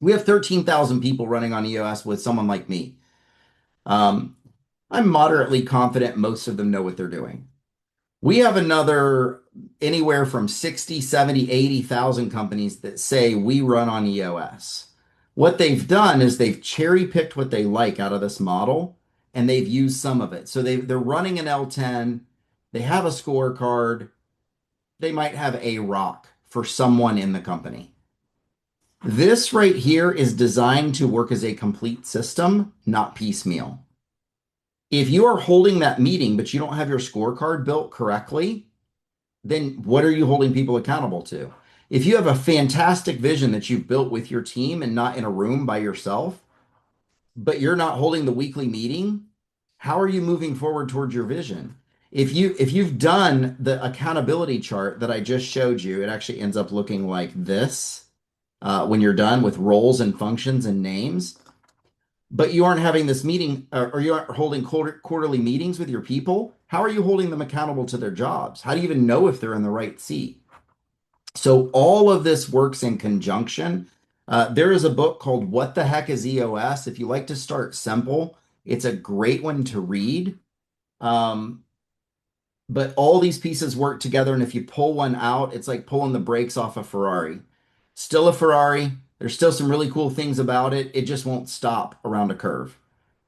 We have 13,000 people running on EOS with someone like me. I'm moderately confident most of them know what they're doing. We have anywhere from 60, 70, 80,000 companies that say we run on EOS. What they've done is they've cherry picked what they like out of this model and they've used some of it. So they're running an L10, they have a scorecard, they might have a rock for someone in the company. This right here is designed to work as a complete system, not piecemeal. If you are holding that meeting, but you don't have your scorecard built correctly, then what are you holding people accountable to? If you have a fantastic vision that you've built with your team and not in a room by yourself, but you're not holding the weekly meeting, how are you moving forward towards your vision? If you've done the accountability chart that I just showed you, it actually ends up looking like this. When you're done with roles and functions and names, but you aren't having this meeting or you aren't holding quarterly meetings with your people, how are you holding them accountable to their jobs? How do you even know if they're in the right seat? So all of this works in conjunction. There is a book called What the Heck is EOS? If you like to start simple, it's a great one to read. Um, but all these pieces work together, and if you pull one out, it's like pulling the brakes off a Ferrari. Still a Ferrari. There's still some really cool things about it. It just won't stop around a curve.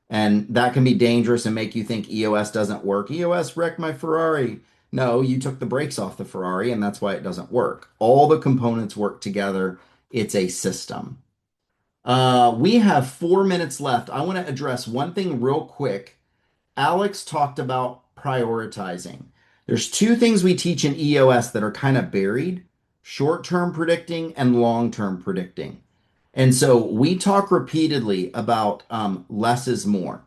And that can be dangerous and make you think EOS doesn't work. EOS wrecked my Ferrari. No, you took the brakes off the Ferrari, and that's why it doesn't work. All the components work together. It's a system. We have 4 minutes left. I want to address one thing real quick. Alex talked about prioritizing. There's two things we teach in EOS that are kind of buried: short-term predicting and long-term predicting. And so we talk repeatedly about less is more.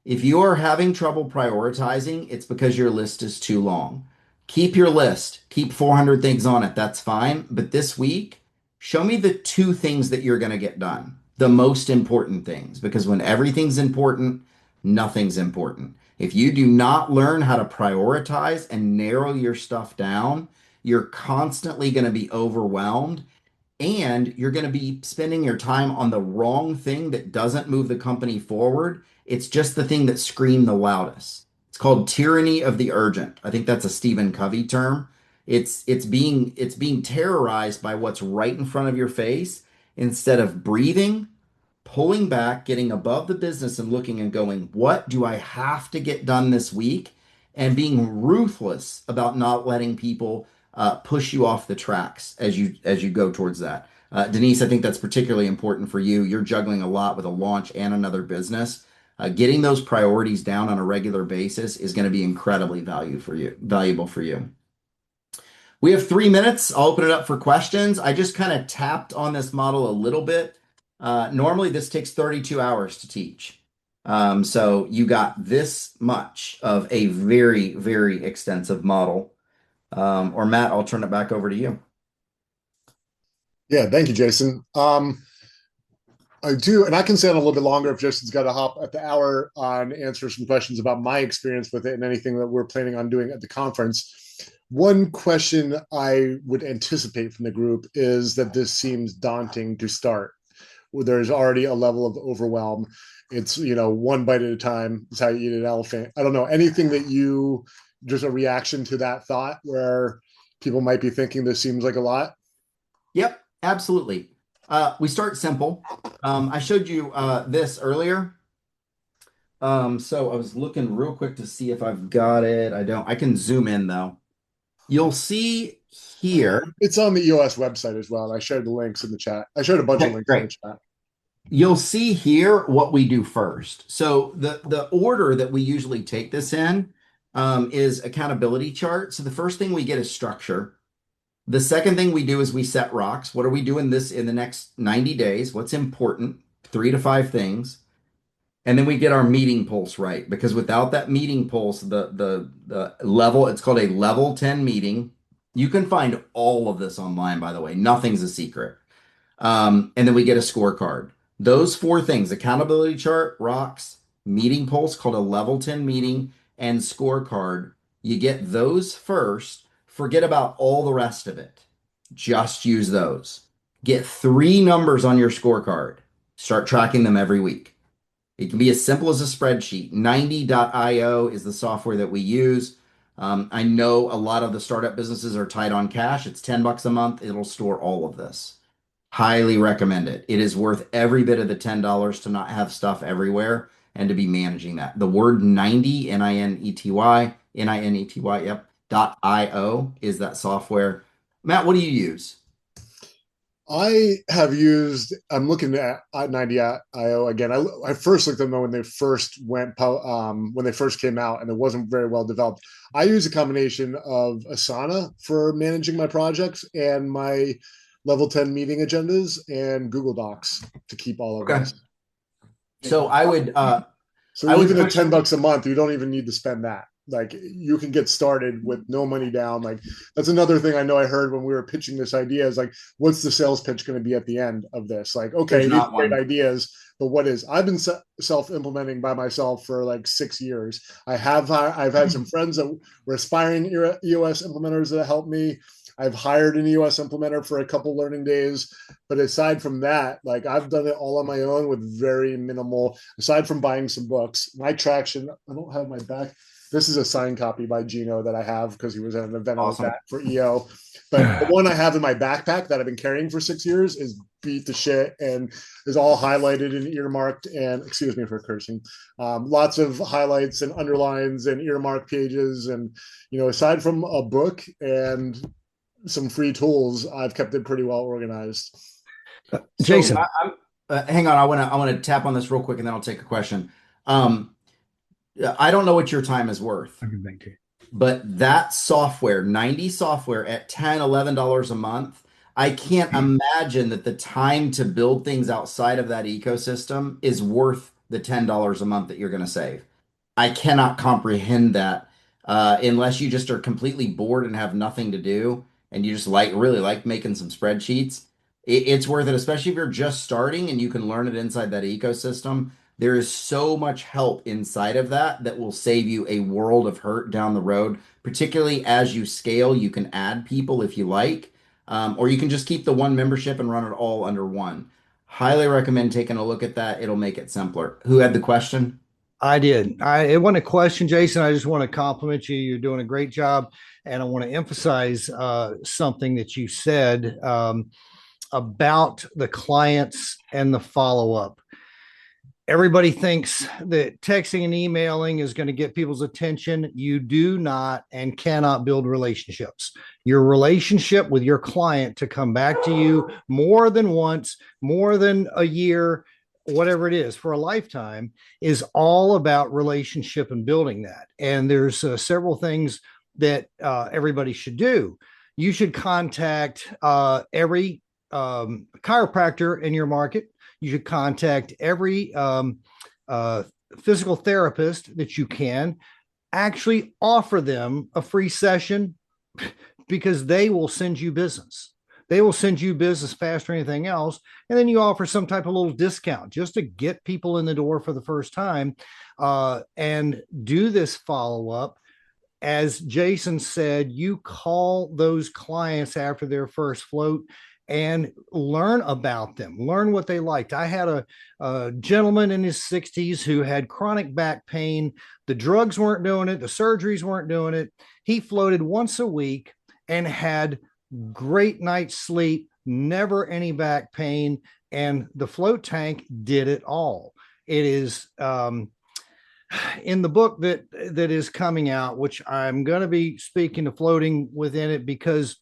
If you are having trouble prioritizing, it's because your list is too long. Keep your list, keep 400 things on it. That's fine. But this week, show me the two things that you're going to get done, the most important things, because when everything's important, nothing's important. If you do not learn how to prioritize and narrow your stuff down, you're constantly going to be overwhelmed, and you're going to be spending your time on the wrong thing that doesn't move the company forward. It's just the thing that screamed the loudest. It's called tyranny of the urgent. I think that's a Stephen Covey term. It's being terrorized by what's right in front of your face instead of breathing, pulling back, getting above the business and looking and going, what do I have to get done this week? And being ruthless about not letting people push you off the tracks as you go towards that. Denise, I think that's particularly important for you. You're juggling a lot with a launch and another business. Getting those priorities down on a regular basis is going to be incredibly valuable for you. We have 3 minutes. I'll open it up for questions. I just kind of tapped on this model a little bit. Normally this takes 32 hours to teach. So you got this much of a very, very extensive model. Or Matt, I'll turn it back over to you. Yeah, thank you, Jason. I do, and I can stay on a little bit longer if Jason's got to hop at the hour on answer some questions about my experience with it and anything that we're planning on doing at the conference. One question I would anticipate from the group is that this seems daunting to start. There's already a level of overwhelm. It's, one bite at a time is how you eat an elephant. I don't know, anything that just a reaction to that thought where people might be thinking this seems like a lot? Yep, absolutely. We start simple. I showed you this earlier. So I was looking real quick to see if I've got it. I can zoom in though. You'll see here. It's on the EOS website as well. I shared the links in the chat. I shared a bunch of links in the chat. You'll see here what we do first. So the order that we usually take this in is accountability chart. So the first thing we get is structure. The second thing we do is we set rocks. What are we doing this in the next 90 days? What's important? 3 to 5 things. And then we get our meeting pulse right, because without that meeting pulse, the level, it's called a level 10 meeting. You can find all of this online, by the way. Nothing's a secret. And then we get a scorecard. Those 4 things: accountability chart, rocks, meeting pulse called a level 10 meeting, and scorecard. You get those first. Forget about all the rest of it. Just use those. Get 3 numbers on your scorecard. Start tracking them every week. It can be as simple as a spreadsheet. 90.io is the software that we use. I know a lot of the startup businesses are tight on cash. It's $10 a month. It'll store all of this. Highly recommend it. It is worth every bit of the $10 to not have stuff everywhere and to be managing that. The word 90, N-I-N-E-T-Y, yep, .io is that software. Matt, what do you use? I'm looking at 90.io again. I first looked at them when they first when they first came out, and it wasn't very well developed. I use a combination of Asana for managing my projects and my level 10 meeting agendas, and Google Docs to keep all of this. So I would even at $10 a month, you don't even need to spend that. Like, you can get started with no money down. Like, that's another thing I know I heard when we were pitching this idea is like, what's the sales pitch going to be at the end of this? Like, okay, these are great ideas, but what is? I've been self-implementing by myself for like 6 years. I've had some friends that were aspiring EOS implementers that helped me. I've hired an EOS implementer for a couple learning days, but aside from that, like I've done it all on my own with very minimal, aside from buying some books. My traction, I don't have my back. This is a signed copy by Gino that I have because he was at an event I was Awesome. at for EO. But the one I have in my backpack that I've been carrying for 6 years is beat the shit and is all highlighted and earmarked. And excuse me for cursing. Lots of highlights and underlines and earmark pages. And, you know, aside from a book and some free tools, I've kept it pretty well organized. So Jason. hang on. I want to tap on this real quick and then I'll take a question. I don't know what your time is worth, but that software, 90 software at $10, $11 a month, I can't imagine that the time to build things outside of that ecosystem is worth the $10 a month that you're going to save. I cannot comprehend that unless you just are completely bored and have nothing to do and you just really like making some spreadsheets. It's worth it, especially if you're just starting and you can learn it inside that ecosystem. There is so much help inside of that will save you a world of hurt down the road, particularly as you scale. You can add people if you like, or you can just keep the one membership and run it all under one. Highly recommend taking a look at that. It'll make it simpler. Who had the question? I did. It wasn't a question, Jason. I just want to compliment you. You're doing a great job. And I want to emphasize something that you said about the clients and the follow-up. Everybody thinks that texting and emailing is going to get people's attention. You do not and cannot build relationships. Your relationship with your client to come back to you more than once, more than a year, whatever it is, for a lifetime, is all about relationship and building that. And there's several things that everybody should do. You should contact every chiropractor in your market. You should contact every physical therapist that you can. Actually offer them a free session because they will send you business. They will send you business faster than anything else. And then you offer some type of little discount just to get people in the door for the first time, and do this follow-up. As Jason said, you call those clients after their first float and learn about them, learn what they liked. I had a gentleman in his 60s who had chronic back pain. The drugs weren't doing it. The surgeries weren't doing it. He floated once a week and had great night's sleep, never any back pain. And the float tank did it all. It is in the book that is coming out, which I'm going to be speaking to floating within it, because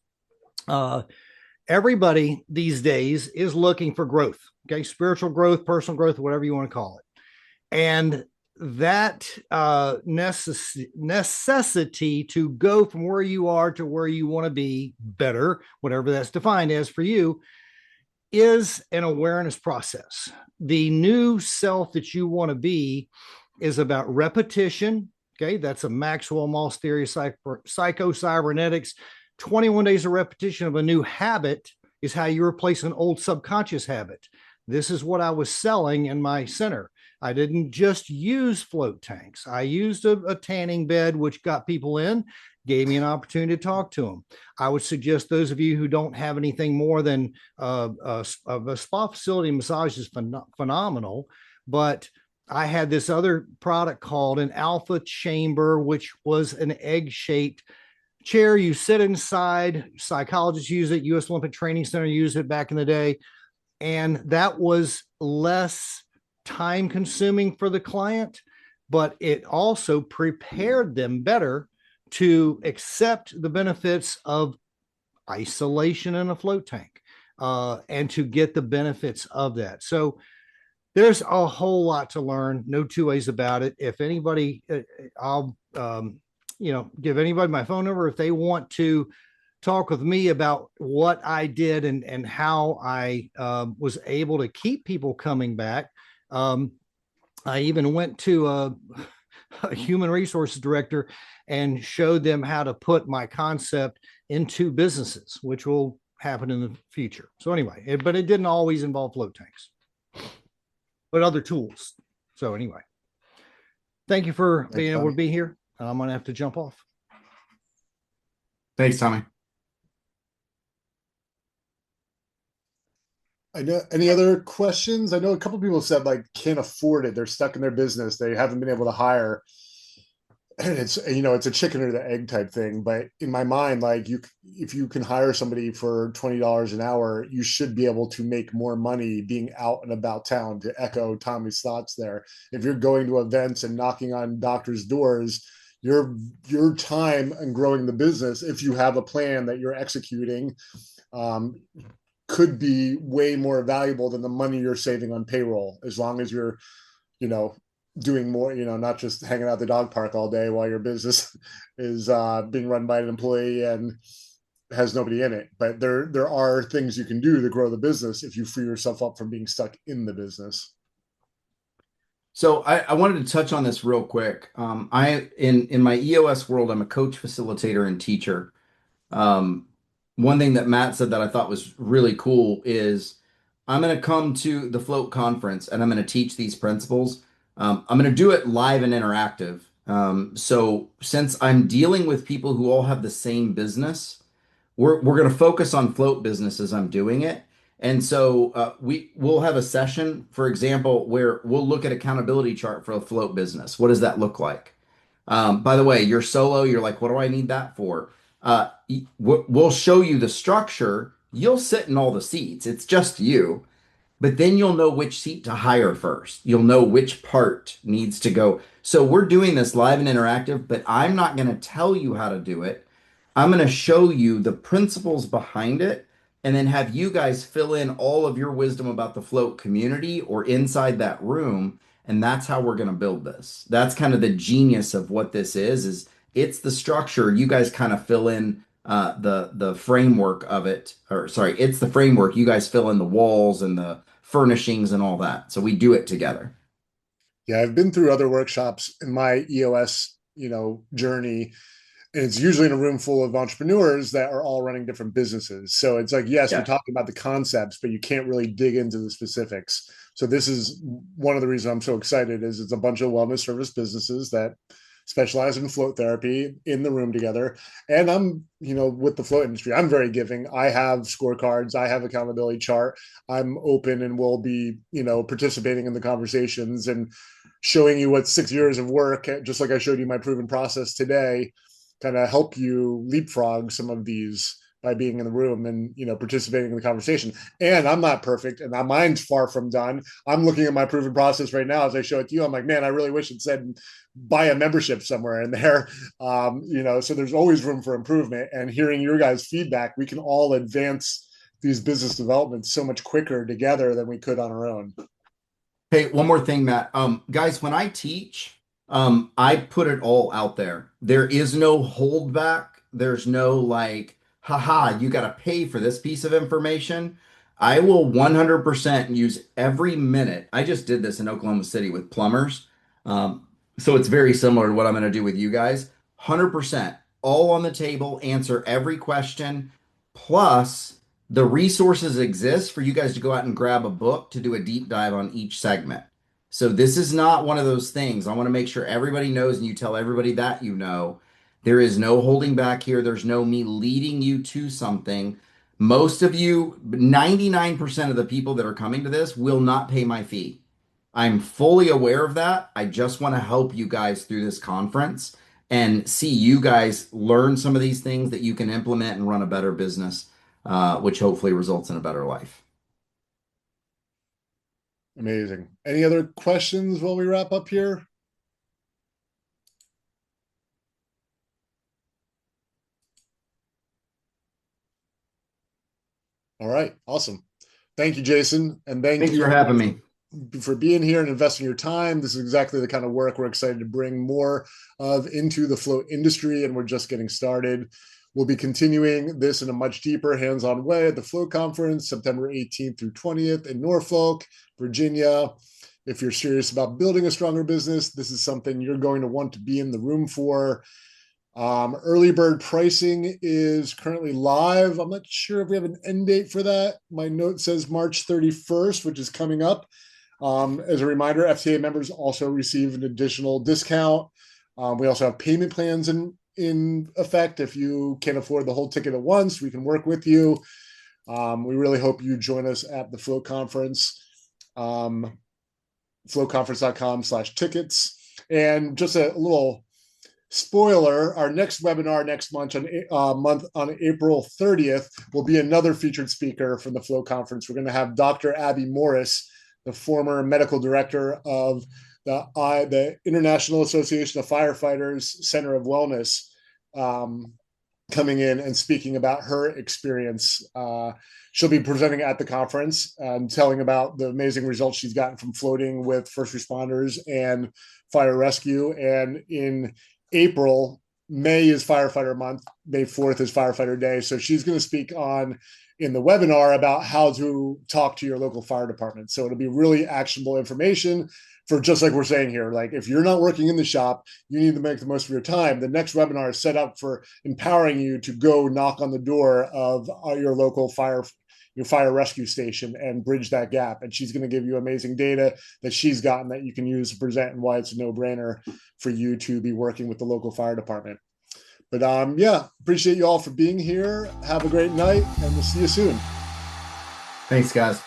everybody these days is looking for growth, okay? Spiritual growth, personal growth, whatever you want to call it. And that necessity to go from where you are to where you want to be better, whatever that's defined as for you, is an awareness process. The new self that you want to be is about repetition, okay? That's a Maxwell Maltz theory of psycho-cybernetics. 21 days of repetition of a new habit is how you replace an old subconscious habit. This is what I was selling in my center. I didn't just use float tanks. I used a tanning bed, which got people in, gave me an opportunity to talk to them. I would suggest those of you who don't have anything more than a spa facility, massage is phenomenal, but I had this other product called an alpha chamber, which was an egg-shaped chair. You sit inside. Psychologists use it. U.S. Olympic Training Center used it back in the day. And that was less time consuming for the client, but it also prepared them better to accept the benefits of isolation in a float tank, and to get the benefits of that. So there's a whole lot to learn. No two ways about it. If anybody, I'll, give anybody my phone number if they want to talk with me about what I did and how I was able to keep people coming back. I even went to a human resources director and showed them how to put my concept into businesses, which will happen in the future. So anyway, but it didn't always involve float tanks, but other tools. So anyway, thank you for being able to be here. I'm going to have to jump off. Thanks, Tommy. I know. Any other questions? I know a couple people said like can't afford it. They're stuck in their business. They haven't been able to hire. And it's, it's a chicken or the egg type thing. But in my mind, like if you can hire somebody for $20 an hour, you should be able to make more money being out and about town, to echo Tommy's thoughts there. If you're going to events and knocking on doctors' doors, your time and growing the business, if you have a plan that you're executing, um, could be way more valuable than the money you're saving on payroll, as long as you're, you know, doing more, not just hanging out at the dog park all day while your business is being run by an employee and has nobody in it. But there are things you can do to grow the business if you free yourself up from being stuck in the business. So I wanted to touch on this real quick. In my EOS world, I'm a coach, facilitator, and teacher. One thing that Matt said that I thought was really cool is I'm going to come to the Float conference and I'm going to teach these principles. I'm going to do it live and interactive. So since I'm dealing with people who all have the same business, we're going to focus on float business as I'm doing it. And so we'll have a session, for example, where we'll look at accountability chart for a float business. What does that look like? By the way, you're solo. You're like, what do I need that for? We'll show you the structure. You'll sit in all the seats. It's just you. But then you'll know which seat to hire first. You'll know which part needs to go. So we're doing this live and interactive, but I'm not going to tell you how to do it. I'm going to show you the principles behind it and then have you guys fill in all of your wisdom about the float community or inside that room. And that's how we're going to build this. That's kind of the genius of what this is it's the structure. You guys kind of fill in the framework of it, or sorry, it's the framework. You guys fill in the walls and the furnishings and all that. So we do it together. Yeah, I've been through other workshops in my EOS, journey, and it's usually in a room full of entrepreneurs that are all running different businesses. So it's like, yes, we're talking about the concepts, but you can't really dig into the specifics. So this is one of the reasons I'm so excited is it's a bunch of wellness service businesses that specialize in float therapy in the room together. And I'm, with the float industry, I'm very giving. I have scorecards, I have accountability chart. I'm open and will be, participating in the conversations and showing you what 6 years of work, just like I showed you my proven process today, kind of help you leapfrog some of these by being in the room and participating in the conversation. And I'm not perfect, and mine's far from done. I'm looking at my proven process right now as I show it to you. I'm like, man, I really wish it said buy a membership somewhere in there. So there's always room for improvement. And hearing your guys' feedback, we can all advance these business developments so much quicker together than we could on our own. Hey, one more thing, Matt. Guys, when I teach, I put it all out there. There is no holdback. There's no like, haha, you got to pay for this piece of information. I will 100% use every minute. I just did this in Oklahoma City with plumbers. So it's very similar to what I'm going to do with you guys. 100%, all on the table, answer every question. Plus, the resources exist for you guys to go out and grab a book to do a deep dive on each segment. So this is not one of those things. I want to make sure everybody knows and you tell everybody that there is no holding back here. There's no me leading you to something. Most of you, 99% of the people that are coming to this will not pay my fee. I'm fully aware of that. I just want to help you guys through this conference and see you guys learn some of these things that you can implement and run a better business, which hopefully results in a better life. Amazing. Any other questions while we wrap up here? All right. Awesome. Thank you, Jason. And thanks for having me. For being here and investing your time. This is exactly the kind of work we're excited to bring more of into the float industry, and we're just getting started. We'll be continuing this in a much deeper hands-on way at the Float Conference, September 18th through 20th in Norfolk, Virginia. If you're serious about building a stronger business, this is something you're going to want to be in the room for. Early bird pricing is currently live. I'm not sure if we have an end date for that. My note says March 31st, which is coming up. As a reminder, FTA members also receive an additional discount. We also have payment plans in effect. If you can't afford the whole ticket at once, we can work with you. We really hope you join us at the Float Conference, floatconference.com/tickets. And just a little spoiler, our next webinar next month on April 30th will be another featured speaker from the Float Conference. We're going to have Dr. Abby Morris, the former medical director of the International Association of Firefighters Center of Wellness, coming in and speaking about her experience. She'll be presenting at the conference and telling about the amazing results she's gotten from floating with first responders and fire rescue. And in April, May is Firefighter Month. May 4th is Firefighter Day. So she's going to speak in the webinar about how to talk to your local fire department. So it'll be really actionable information for, just like we're saying here, like if you're not working in the shop, you need to make the most of your time. The next webinar is set up for empowering you to go knock on the door of your local fire rescue station and bridge that gap. And she's going to give you amazing data that she's gotten that you can use to present, and why it's a no-brainer for you to be working with the local fire department. But yeah, appreciate you all for being here. Have a great night, and we'll see you soon. Thanks, guys.